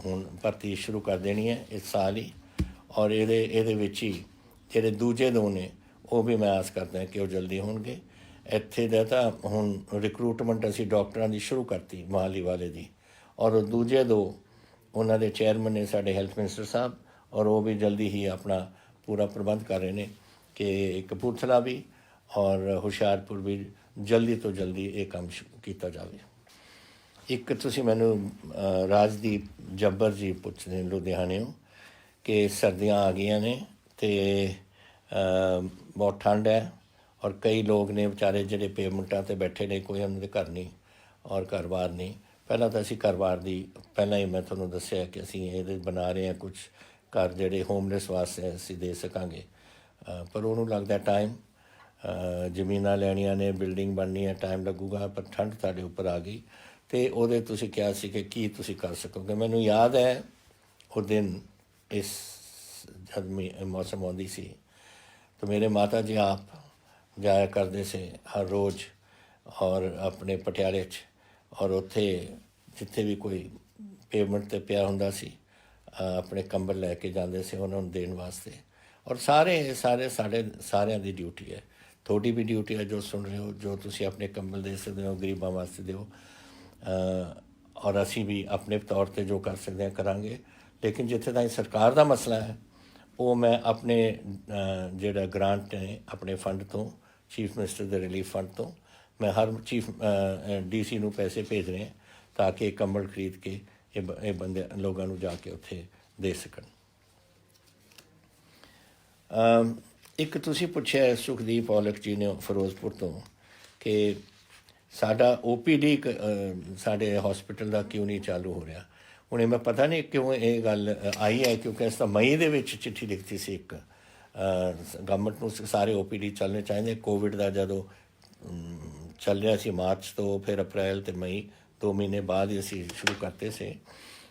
ਹੁਣ ਭਰਤੀ ਸ਼ੁਰੂ ਕਰ ਦੇਣੀ ਹੈ ਇਸ ਸਾਲ ਹੀ, ਔਰ ਇਹਦੇ ਵਿੱਚ ਹੀ ਜਿਹੜੇ ਦੂਜੇ 2 ਨੇ ਉਹ ਵੀ ਮੈਂ ਆਸ ਕਰਦਾ ਕਿ ਉਹ ਜਲਦੀ ਹੋਣਗੇ। ਇੱਥੇ ਦਾ ਤਾਂ ਹੁਣ ਰਿਕਰੂਟਮੈਂਟ ਅਸੀਂ ਡਾਕਟਰਾਂ ਦੀ ਸ਼ੁਰੂ ਕਰਤੀ ਮੋਹਾਲੀ ਵਾਲੇ ਦੀ, ਔਰ ਦੂਜੇ 2 ਉਹਨਾਂ ਦੇ ਚੇਅਰਮੈਨ ਨੇ ਸਾਡੇ ਹੈਲਥ ਮਿਨਿਸਟਰ ਸਾਹਿਬ, ਔਰ ਉਹ ਵੀ ਜਲਦੀ ਹੀ ਆਪਣਾ ਪੂਰਾ ਪ੍ਰਬੰਧ ਕਰ ਰਹੇ ਨੇ ਕਿ ਕਪੂਰਥਲਾ ਵੀ ਔਰ ਹੁਸ਼ਿਆਰਪੁਰ ਵੀ ਜਲਦੀ ਤੋਂ ਜਲਦੀ ਇਹ ਕੰਮ ਕੀਤਾ ਜਾਵੇ। ਇੱਕ ਤੁਸੀਂ ਮੈਨੂੰ ਰਾਜਦੀਪ ਜੱਬਰ ਜੀ ਪੁੱਛਦੇ ਲੁਧਿਆਣਿਓਂ ਕਿ ਸਰਦੀਆਂ ਆ ਗਈਆਂ ਨੇ ਅਤੇ ਬਹੁਤ ਠੰਡ ਹੈ, ਔਰ ਕਈ ਲੋਕ ਨੇ ਵਿਚਾਰੇ ਜਿਹੜੇ ਪੇਮੈਂਟਾਂ 'ਤੇ ਬੈਠੇ ਨੇ, ਕੋਈ ਉਹਨਾਂ ਦੇ ਘਰ ਨਹੀਂ ਔਰ ਘਰ-ਬਾਰ ਨਹੀਂ। ਪਹਿਲਾਂ ਤਾਂ ਅਸੀਂ ਘਰ-ਬਾਰ ਦੀ ਪਹਿਲਾਂ ਹੀ ਮੈਂ ਤੁਹਾਨੂੰ ਦੱਸਿਆ ਕਿ ਅਸੀਂ ਇਹਦੇ ਬਣਾ ਰਹੇ ਹਾਂ ਕੁਛ ਘਰ ਜਿਹੜੇ ਹੋਮਲੈਸ ਵਾਸਤੇ ਅਸੀਂ ਦੇ ਸਕਾਂਗੇ, ਪਰ ਉਹਨੂੰ ਲੱਗਦਾ ਟਾਈਮ। ਜ਼ਮੀਨਾਂ ਲੈਣੀਆਂ ਨੇ, ਬਿਲਡਿੰਗ ਬਣਨੀ ਹੈ, ਟਾਈਮ ਲੱਗੂਗਾ, ਪਰ ਠੰਡ ਤੁਹਾਡੇ ਉੱਪਰ ਆ ਗਈ ਅਤੇ ਉਹਦੇ ਤੁਸੀਂ ਕਿਹਾ ਸੀ ਕਿ ਕੀ ਤੁਸੀਂ ਕਰ ਸਕੋਗੇ। ਮੈਨੂੰ ਯਾਦ ਹੈ ਉਹ ਦਿਨ ਇਸ ਜਦ ਮੌਸਮ ਆਉਂਦੀ ਸੀ ਤਾਂ ਮੇਰੇ ਮਾਤਾ ਜੀ ਆਪ ਜਾਇਆ ਕਰਦੇ ਸੀ ਹਰ ਰੋਜ਼ ਔਰ ਆਪਣੇ ਪਟਿਆਲੇ 'ਚ, ਔਰ ਉੱਥੇ ਜਿੱਥੇ ਵੀ ਕੋਈ ਪੇਮੈਂਟ 'ਤੇ ਪਿਆ ਹੁੰਦਾ ਸੀ ਆਪਣੇ ਕੰਬਲ ਲੈ ਕੇ ਜਾਂਦੇ ਸੀ ਉਹਨਾਂ ਨੂੰ ਦੇਣ ਵਾਸਤੇ। ਔਰ ਸਾਰੇ ਸਾਡੇ ਸਾਰਿਆਂ ਦੀ ਡਿਊਟੀ ਹੈ, ਤੁਹਾਡੀ ਵੀ ਡਿਊਟੀ ਹੈ ਜੋ ਸੁਣ ਰਹੇ ਹੋ, ਜੋ ਤੁਸੀਂ ਆਪਣੇ ਕੰਬਲ ਦੇ ਸਕਦੇ ਹੋ ਗਰੀਬਾਂ ਵਾਸਤੇ ਦਿਓ, ਔਰ ਅਸੀਂ ਵੀ ਆਪਣੇ ਤੌਰ 'ਤੇ ਜੋ ਕਰ ਸਕਦੇ ਹਾਂ ਕਰਾਂਗੇ। ਲੇਕਿਨ ਜਿੱਥੇ ਤਾਈਂ ਸਰਕਾਰ ਦਾ ਮਸਲਾ ਹੈ ਉਹ ਮੈਂ ਆਪਣੇ ਜਿਹੜਾ ਗ੍ਰਾਂਟ ਨੇ ਆਪਣੇ ਫੰਡ ਤੋਂ, ਚੀਫ ਮਿਨਿਸਟਰ ਦੇ ਰਿਲੀਫ ਫੰਡ ਤੋਂ, ਮੈਂ ਹਰ ਚੀਫ DC ਨੂੰ ਪੈਸੇ ਭੇਜ ਰਹੇ ਤਾਂ ਕਿ ਕੰਬਲ ਖਰੀਦ ਕੇ ਇਹ ਬੰਦੇ ਲੋਕਾਂ ਨੂੰ ਜਾ ਕੇ ਉੱਥੇ ਦੇ ਸਕਣ। ਇੱਕ ਤੁਸੀਂ ਪੁੱਛਿਆ ਸੁਖਦੀਪ ਔਲਖ ਜੀ ਨੇ ਫਿਰੋਜ਼ਪੁਰ ਤੋਂ ਕਿ ਸਾਡਾ OPD ਸਾਡੇ ਹੌਸਪੀਟਲ ਦਾ ਕਿਉਂ ਨਹੀਂ ਚਾਲੂ ਹੋ ਰਿਹਾ। ਹੁਣ ਮੈਂ ਪਤਾ ਨਹੀਂ ਕਿਉਂ ਇਹ ਗੱਲ ਆਈ ਹੈ, ਕਿਉਂਕਿ ਇਸ ਤਾਂ ਮਈ ਦੇ ਵਿੱਚ ਚਿੱਠੀ ਲਿਖਤੀ ਸੀ ਇੱਕ ਗਵਰਨਮੈਂਟ ਨੂੰ, ਸਾਰੇ OPD ਚੱਲਣੇ ਚਾਹੀਦੇ। ਕੋਵਿਡ ਦਾ ਜਦੋਂ ਚੱਲ ਰਿਹਾ ਸੀ ਮਾਰਚ ਤੋਂ, ਫਿਰ ਅਪ੍ਰੈਲ ਅਤੇ ਮਈ 2 ਮਹੀਨੇ ਬਾਅਦ ਹੀ ਅਸੀਂ ਸ਼ੁਰੂ ਕਰਤੇ ਸੀ,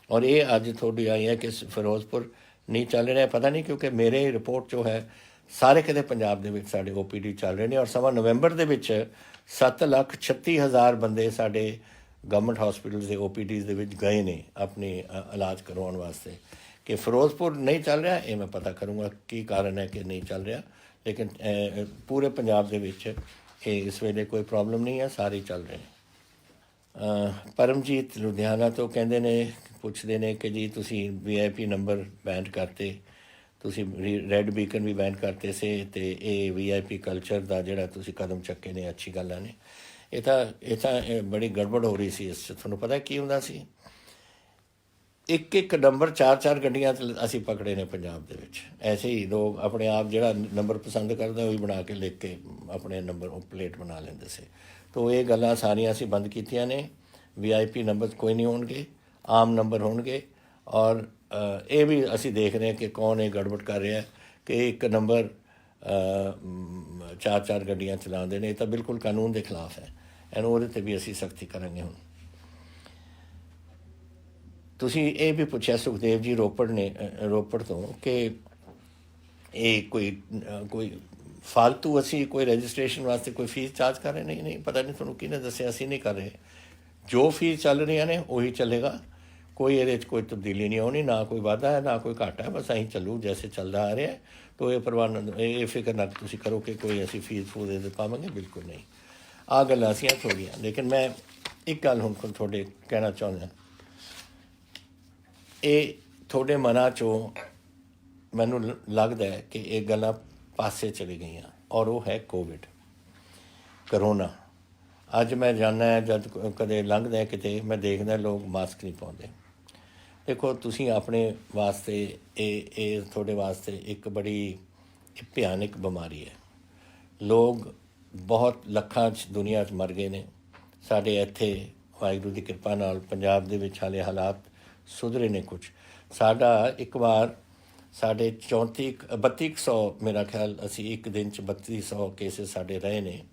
और ये अज थोड़ी आई है कि फिरोजपुर नहीं चल रहा, पता नहीं, क्योंकि मेरे रिपोर्ट जो है ਸਾਰੇ ਕਿਤੇ ਪੰਜਾਬ ਦੇ ਵਿੱਚ ਸਾਡੇ OPD ਚੱਲ ਰਹੇ ਨੇ। ਔਰ ਸਵਾ ਨਵੰਬਰ ਦੇ ਵਿੱਚ 7,36,000 ਬੰਦੇ ਸਾਡੇ ਗਵਰਨਮੈਂਟ ਹਸਪੀਟਲਸ ਦੇ OPDs ਦੇ ਵਿੱਚ ਗਏ ਨੇ ਆਪਣੇ ਇਲਾਜ ਕਰਵਾਉਣ ਵਾਸਤੇ। ਕਿ ਫਿਰੋਜ਼ਪੁਰ ਨਹੀਂ ਚੱਲ ਰਿਹਾ, ਇਹ ਮੈਂ ਪਤਾ ਕਰੂੰਗਾ ਕੀ ਕਾਰਨ ਹੈ ਕਿ ਨਹੀਂ ਚੱਲ ਰਿਹਾ, ਲੇਕਿਨ ਪੂਰੇ ਪੰਜਾਬ ਦੇ ਵਿੱਚ ਇਹ ਇਸ ਵੇਲੇ ਕੋਈ ਪ੍ਰੋਬਲਮ ਨਹੀਂ ਹੈ, ਸਾਰੇ ਚੱਲ ਰਹੇ ਨੇ। ਪਰਮਜੀਤ ਲੁਧਿਆਣਾ ਤੋਂ ਕਹਿੰਦੇ ਨੇ, ਪੁੱਛਦੇ ਨੇ ਕਿ ਜੀ ਤੁਸੀਂ VIP ਨੰਬਰ ਬੈਨ ਕਰਤੇ, ਤੁਸੀਂ ਰੈੱਡ ਬੀਕਨ ਵੀ ਬੈਨ ਕਰਤੇ ਸੀ, ਅਤੇ ਇਹ VIP ਕਲਚਰ ਦਾ ਜਿਹੜਾ ਤੁਸੀਂ ਕਦਮ ਚੱਕੇ ਨੇ ਅੱਛੀ ਗੱਲਾਂ ਨੇ। ਇਹ ਤਾਂ ਬੜੀ ਗੜਬੜ ਹੋ ਰਹੀ ਸੀ। ਇਸ 'ਚ ਤੁਹਾਨੂੰ ਪਤਾ ਕੀ ਹੁੰਦਾ ਸੀ, ਇੱਕ ਨੰਬਰ 4 ਗੱਡੀਆਂ 'ਚ ਅਸੀਂ ਪਕੜੇ ਨੇ ਪੰਜਾਬ ਦੇ ਵਿੱਚ। ਐਸੇ ਹੀ ਲੋਕ ਆਪਣੇ ਆਪ ਜਿਹੜਾ ਨੰਬਰ ਪਸੰਦ ਕਰਦਾ ਉਹੀ ਬਣਾ ਕੇ ਲਿਖ ਕੇ ਆਪਣੇ ਨੰਬਰ ਪਲੇਟ ਬਣਾ ਲੈਂਦੇ ਸੀ। ਤਾਂ ਇਹ ਗੱਲਾਂ ਸਾਰੀਆਂ ਅਸੀਂ ਬੰਦ ਕੀਤੀਆਂ ਨੇ। VIP ਨੰਬਰ ਕੋਈ ਨਹੀਂ ਹੋਣਗੇ, ਆਮ ਨੰਬਰ ਹੋਣਗੇ। ਔਰ ਇਹ ਵੀ ਅਸੀਂ ਦੇਖ ਰਹੇ ਹਾਂ ਕਿ ਕੌਣ ਇਹ ਗੜਬੜ ਕਰ ਰਿਹਾ ਕਿ ਇੱਕ ਨੰਬਰ 4 ਗੱਡੀਆਂ ਚਲਾਉਂਦੇ ਨੇ। ਇਹ ਤਾਂ ਬਿਲਕੁਲ ਕਾਨੂੰਨ ਦੇ ਖਿਲਾਫ ਹੈ, ਐਨ ਉਹਦੇ 'ਤੇ ਵੀ ਅਸੀਂ ਸਖਤੀ ਕਰਾਂਗੇ। ਹੁਣ ਤੁਸੀਂ ਇਹ ਵੀ ਪੁੱਛਿਆ ਸੁਖਦੇਵ ਜੀ ਰੋਪੜ ਤੋਂ ਕਿ ਇਹ ਕੋਈ ਫਾਲਤੂ ਅਸੀਂ ਕੋਈ ਰਜਿਸਟ੍ਰੇਸ਼ਨ ਵਾਸਤੇ ਕੋਈ ਫੀਸ ਚਾਰਜ ਕਰ ਰਹੇ। ਨਹੀਂ, ਪਤਾ ਨਹੀਂ ਤੁਹਾਨੂੰ ਕਿਹਨੇ ਦੱਸਿਆ, ਅਸੀਂ ਨਹੀਂ ਕਰ ਰਹੇ। ਜੋ ਫੀਸ ਚੱਲ ਰਹੀਆਂ ਨੇ ਉਹੀ ਚੱਲੇਗਾ, ਕੋਈ ਇਹਦੇ 'ਚ ਕੋਈ ਤਬਦੀਲੀ ਨਹੀਂ ਆਉਣੀ, ਨਾ ਕੋਈ ਵਾਧਾ ਹੈ ਨਾ ਕੋਈ ਘਾਟਾ ਹੈ, ਬਸ ਅਸੀਂ ਚੱਲੂ ਜੈਸੇ ਚੱਲਦਾ ਆ ਰਿਹਾ। ਤਾਂ ਇਹ ਇਹ ਫਿਕਰ ਨਾ ਤੁਸੀਂ ਕਰੋ ਕਿ ਕੋਈ ਅਸੀਂ ਫੀਸ ਫੂਸ ਇਹਦੇ ਪਾਵਾਂਗੇ, ਬਿਲਕੁਲ ਨਹੀਂ। ਆਹ ਗੱਲਾਂ ਅਸੀਂ ਥੋੜ੍ਹੀਆਂ। ਲੇਕਿਨ ਮੈਂ ਇੱਕ ਗੱਲ ਹੁਣ ਤੁਹਾਡੇ ਕਹਿਣਾ ਚਾਹੁੰਦਾ, ਇਹ ਤੁਹਾਡੇ ਮਨਾਂ 'ਚੋਂ ਮੈਨੂੰ ਲੱਗਦਾ ਹੈ ਕਿ ਇਹ ਗੱਲਾਂ ਪਾਸੇ ਚਲੀ ਗਈਆਂ, ਔਰ ਉਹ ਹੈ ਕਰੋਨਾ। ਅੱਜ ਮੈਂ ਜਾਂਦਾ ਜਦ ਕਦੇ ਲੰਘਦਾ ਕਿਤੇ, ਮੈਂ ਦੇਖਦਾ ਲੋਕ ਮਾਸਕ ਨਹੀਂ ਪਾਉਂਦੇ। ਦੇਖੋ ਤੁਸੀਂ ਆਪਣੇ ਵਾਸਤੇ ਇਹ ਤੁਹਾਡੇ ਵਾਸਤੇ ਇੱਕ ਬੜੀ ਭਿਆਨਕ ਬਿਮਾਰੀ ਹੈ। ਲੋਕ ਬਹੁਤ ਲੱਖਾਂ 'ਚ ਦੁਨੀਆ 'ਚ ਮਰ ਗਏ ਨੇ। ਸਾਡੇ ਇੱਥੇ ਵਾਹਿਗੁਰੂ ਦੀ ਕਿਰਪਾ ਨਾਲ ਪੰਜਾਬ ਦੇ ਵਿੱਚ ਹਾਲੇ ਹਾਲਾਤ ਸੁਧਰੇ ਨੇ ਕੁਛ। ਸਾਡਾ ਇੱਕ ਵਾਰ ਸਾਡੇ 3200 ਮੇਰਾ ਖਿਆਲ ਅਸੀਂ ਇੱਕ ਦਿਨ 'ਚ 3200 ਕੇਸਿਸ ਸਾਡੇ ਰਹੇ ਨੇ।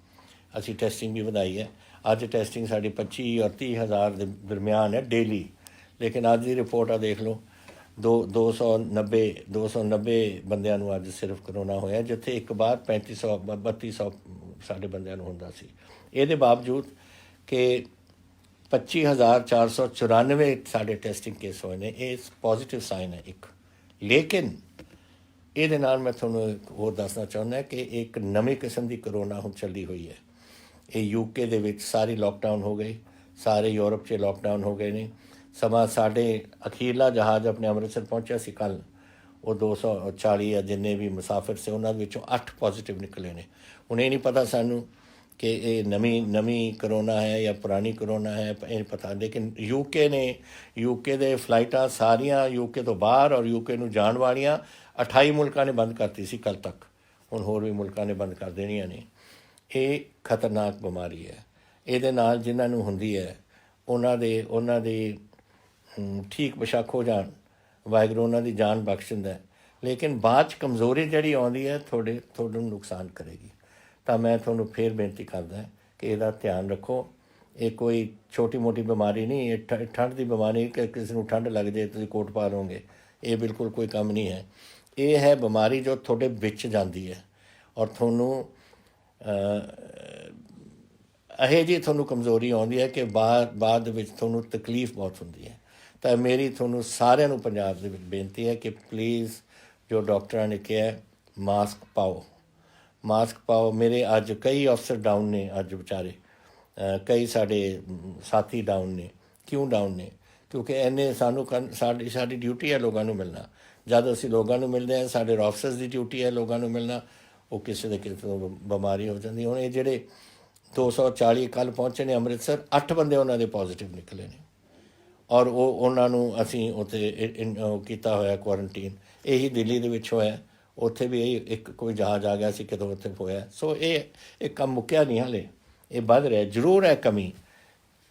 ਅਸੀਂ ਟੈਸਟਿੰਗ ਵੀ ਵਧਾਈ ਹੈ। ਅੱਜ ਟੈਸਟਿੰਗ ਸਾਡੀ 25 ਔਰ 30 ਹਜ਼ਾਰ ਦੇ ਦਰਮਿਆਨ ਹੈ ਡੇਲੀ। ਲੇਕਿਨ ਅੱਜ ਦੀ ਰਿਪੋਰਟ ਆ ਦੇਖ ਲਓ, 290 ਬੰਦਿਆਂ ਨੂੰ ਅੱਜ ਸਿਰਫ ਕਰੋਨਾ ਹੋਇਆ, ਜਿੱਥੇ ਇੱਕ ਵਾਰ 3200 ਸਾਡੇ ਬੰਦਿਆਂ ਨੂੰ ਹੁੰਦਾ ਸੀ। ਇਹਦੇ ਬਾਵਜੂਦ ਕਿ 25,494 ਸਾਡੇ ਟੈਸਟਿੰਗ ਕੇਸ ਹੋਏ ਨੇ, ਇਹ ਪੋਜ਼ੀਟਿਵ ਸਾਈਨ ਹੈ ਇੱਕ। ਲੇਕਿਨ ਇਹਦੇ ਨਾਲ ਮੈਂ ਤੁਹਾਨੂੰ ਹੋਰ ਦੱਸਣਾ ਚਾਹੁੰਦਾ ਕਿ ਇੱਕ ਨਵੀਂ ਕਿਸਮ ਦੀ ਕਰੋਨਾ ਹੁਣ ਚੱਲੀ ਹੋਈ ਹੈ। ਇਹ UK ਦੇ ਵਿੱਚ ਸਾਰੀ ਲੋਕਡਾਊਨ ਹੋ ਗਈ, ਸਾਰੇ ਯੂਰਪ 'ਚ ਲੋਕਡਾਊਨ ਹੋ ਗਏ ਨੇ। ਸਮਾਂ ਸਾਡੇ ਅਖੀਰਲਾ ਜਹਾਜ਼ ਆਪਣੇ ਅੰਮ੍ਰਿਤਸਰ ਪਹੁੰਚਿਆ ਸੀ ਕੱਲ੍ਹ, ਉਹ 240 ਜਾਂ ਜਿੰਨੇ ਵੀ ਮੁਸਾਫਿਰ ਸੀ ਉਹਨਾਂ ਦੇ ਵਿੱਚੋਂ 8 ਪੋਜ਼ੀਟਿਵ ਨਿਕਲੇ ਨੇ। ਹੁਣ ਇਹ ਨਹੀਂ ਪਤਾ ਸਾਨੂੰ ਕਿ ਇਹ ਨਵੀਂ ਕਰੋਨਾ ਹੈ ਜਾਂ ਪੁਰਾਣੀ ਕਰੋਨਾ ਹੈ, ਇਹ ਨਹੀਂ ਪਤਾ। ਲੇਕਿਨ UK ਦੇ ਫਲਾਈਟਾਂ ਸਾਰੀਆਂ UK ਤੋਂ ਬਾਹਰ ਔਰ UK ਨੂੰ ਜਾਣ ਵਾਲੀਆਂ 28 ਮੁਲਕਾਂ ਨੇ ਬੰਦ ਕਰਤੀ ਸੀ ਕੱਲ੍ਹ ਤੱਕ। ਹੁਣ ਹੋਰ ਵੀ ਮੁਲਕਾਂ ਨੇ ਬੰਦ ਕਰ ਦੇਣੀਆਂ ਨੇ। ਇਹ ਖਤਰਨਾਕ ਬਿਮਾਰੀ ਹੈ। ਇਹਦੇ ਨਾਲ ਜਿਨ੍ਹਾਂ ਨੂੰ ਹੁੰਦੀ ਹੈ ਉਹਨਾਂ ਦੇ ਠੀਕ ਬੇਸ਼ੱਕ ਹੋ ਜਾਣ, ਵਾਹਿਗੁਰੂ ਉਹਨਾਂ ਦੀ ਜਾਨ ਬਖਸ਼ ਦਿੰਦਾ। ਲੇਕਿਨ ਬਾਅਦ 'ਚ ਕਮਜ਼ੋਰੀ ਜਿਹੜੀ ਆਉਂਦੀ ਹੈ ਤੁਹਾਨੂੰ ਨੁਕਸਾਨ ਕਰੇਗੀ। ਤਾਂ ਮੈਂ ਤੁਹਾਨੂੰ ਫਿਰ ਬੇਨਤੀ ਕਰਦਾ ਕਿ ਇਹਦਾ ਧਿਆਨ ਰੱਖੋ। ਇਹ ਕੋਈ ਛੋਟੀ ਮੋਟੀ ਬਿਮਾਰੀ ਨਹੀਂ, ਇਹ ਠੰਡ ਦੀ ਬਿਮਾਰੀ ਕਿ ਕਿਸੇ ਨੂੰ ਠੰਡ ਲੱਗ ਜਾਏ ਤੁਸੀਂ ਕੋਟ ਪਾ ਲਓਗੇ, ਇਹ ਬਿਲਕੁਲ ਕੋਈ ਕੰਮ ਨਹੀਂ ਹੈ। ਇਹ ਹੈ ਬਿਮਾਰੀ ਜੋ ਤੁਹਾਡੇ ਵਿੱਚ ਜਾਂਦੀ ਹੈ ਔਰ ਤੁਹਾਨੂੰ ਇਹੋ ਜਿਹੀ ਤੁਹਾਨੂੰ ਕਮਜ਼ੋਰੀ ਆਉਂਦੀ ਹੈ ਕਿ ਬਾਅਦ ਵਿੱਚ ਤੁਹਾਨੂੰ ਤਕਲੀਫ ਬਹੁਤ ਹੁੰਦੀ ਹੈ। ਤਾਂ ਮੇਰੀ ਤੁਹਾਨੂੰ ਸਾਰਿਆਂ ਨੂੰ ਪੰਜਾਬ ਦੇ ਵਿੱਚ ਬੇਨਤੀ ਹੈ ਕਿ ਪਲੀਜ਼ ਜੋ ਡਾਕਟਰਾਂ ਨੇ ਕਿਹਾ ਮਾਸਕ ਪਾਓ। ਮੇਰੇ ਅੱਜ ਕਈ ਅਫਸਰ ਡਾਊਨ ਨੇ, ਅੱਜ ਵਿਚਾਰੇ ਕਈ ਸਾਡੇ ਸਾਥੀ ਡਾਊਨ ਨੇ। ਕਿਉਂ ਡਾਊਨ ਨੇ? ਕਿਉਂਕਿ ਇੰਨੇ ਸਾਡੀ ਡਿਊਟੀ ਹੈ ਲੋਕਾਂ ਨੂੰ ਮਿਲਣਾ। ਜਦ ਅਸੀਂ ਲੋਕਾਂ ਨੂੰ ਮਿਲਦੇ ਹਾਂ, ਸਾਡੇ ਆਫਿਸਰਸ ਦੀ ਡਿਊਟੀ ਹੈ ਲੋਕਾਂ ਨੂੰ ਮਿਲਣਾ। ਉਹ ਕਿਸੇ ਦੇ ਕਿਸੇ ਬਿਮਾਰੀ ਹੋ ਜਾਂਦੀ। ਹੁਣ ਇਹ ਜਿਹੜੇ 240 ਕੱਲ੍ਹ ਪਹੁੰਚੇ ਨੇ ਅੰਮ੍ਰਿਤਸਰ, 8 ਬੰਦੇ ਉਹਨਾਂ ਦੇ ਪੋਜ਼ੀਟਿਵ ਨਿਕਲੇ ਨੇ ਔਰ ਉਹਨਾਂ ਨੂੰ ਅਸੀਂ ਉੱਥੇ ਕੀਤਾ ਹੋਇਆ ਕੁਆਰੰਟੀਨ। ਇਹੀ ਦਿੱਲੀ ਦੇ ਵਿੱਚ ਹੋਇਆ, ਉੱਥੇ ਵੀ ਇੱਕ ਕੋਈ ਜਹਾਜ਼ ਆ ਗਿਆ ਸੀ ਕਿਤੋਂ ਉੱਥੇ ਹੋਇਆ। ਸੋ ਇਹ ਕੰਮ ਮੁੱਕਿਆ ਨਹੀਂ ਹਾਲੇ, ਇਹ ਵੱਧ ਰਿਹਾ। ਜ਼ਰੂਰ ਹੈ ਕਮੀ,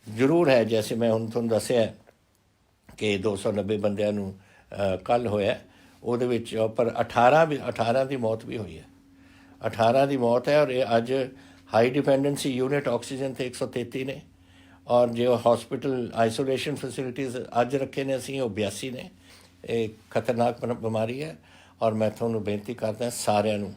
ਜ਼ਰੂਰ ਹੈ। ਜੈਸੇ ਮੈਂ ਹੁਣ ਤੁਹਾਨੂੰ ਦੱਸਿਆ ਕਿ 290 ਬੰਦਿਆਂ ਨੂੰ ਕੱਲ੍ਹ ਹੋਇਆ, ਉਹਦੇ ਵਿੱਚ ਪਰ 18 ਦੀ ਮੌਤ ਵੀ ਹੋਈ ਹੈ। 18 ਦੀ ਮੌਤ ਹੈ। ਔਰ ਇਹ ਅੱਜ ਹਾਈ ਡਿਪੈਂਡੈਂਸੀ ਯੂਨਿਟ ਆਕਸੀਜਨ 'ਤੇ 133 ਨੇ ਔਰ ਜੋ ਹਸਪੀਟਲ ਆਈਸੋਲੇਸ਼ਨ ਫੈਸਿਲਿਟੀਜ਼ ਅੱਜ ਰੱਖੇ ਨੇ ਅਸੀਂ, ਉਹ 82 ਨੇ। ਇਹ ਖਤਰਨਾਕ ਬਿਮਾਰੀ ਹੈ। ਔਰ ਮੈਂ ਤੁਹਾਨੂੰ ਬੇਨਤੀ ਕਰਦਾ ਸਾਰਿਆਂ ਨੂੰ,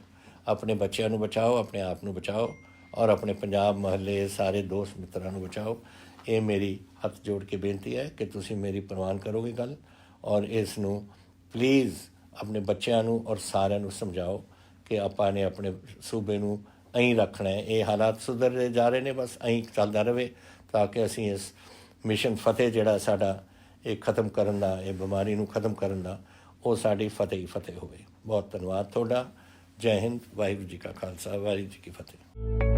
ਆਪਣੇ ਬੱਚਿਆਂ ਨੂੰ ਬਚਾਓ, ਆਪਣੇ ਆਪ ਨੂੰ ਬਚਾਓ, ਔਰ ਆਪਣੇ ਪੰਜਾਬ ਮਹੱਲੇ ਸਾਰੇ ਦੋਸਤ ਮਿੱਤਰਾਂ ਨੂੰ ਬਚਾਓ। ਇਹ ਮੇਰੀ ਹੱਥ ਜੋੜ ਕੇ ਬੇਨਤੀ ਹੈ ਕਿ ਤੁਸੀਂ ਮੇਰੀ ਪ੍ਰਵਾਨ ਕਰੋਗੇ ਗੱਲ, ਔਰ ਇਸ ਨੂੰ ਪਲੀਜ਼ ਆਪਣੇ ਬੱਚਿਆਂ ਨੂੰ ਔਰ ਸਾਰਿਆਂ ਨੂੰ ਸਮਝਾਓ ਕਿ ਆਪਾਂ ਨੇ ਆਪਣੇ ਸੂਬੇ ਨੂੰ ਐਂ ਰੱਖਣਾ ਹੈ। ਇਹ ਹਾਲਾਤ ਸੁਧਰਦੇ ਜਾ ਰਹੇ ਨੇ, ਬਸ ਐਂ ਚੱਲਦਾ ਰਹੇ ਤਾਂ ਕਿ ਅਸੀਂ ਇਸ ਮਿਸ਼ਨ ਫਤਿਹ ਜਿਹੜਾ ਸਾਡਾ ਇਹ ਖਤਮ ਕਰਨ ਦਾ, ਇਹ ਬਿਮਾਰੀ ਨੂੰ ਖਤਮ ਕਰਨ ਦਾ, ਉਹ ਸਾਡੀ ਫਤਿਹ ਹੀ ਫਤਿਹ ਹੋਵੇ। ਬਹੁਤ ਧੰਨਵਾਦ ਤੁਹਾਡਾ। ਜੈ ਹਿੰਦ। ਵਾਹਿਗੁਰੂ ਜੀ ਕਾ ਖਾਲਸਾ, ਵਾਹਿਗੁਰੂ ਜੀ ਕੀ ਫਤਿਹ।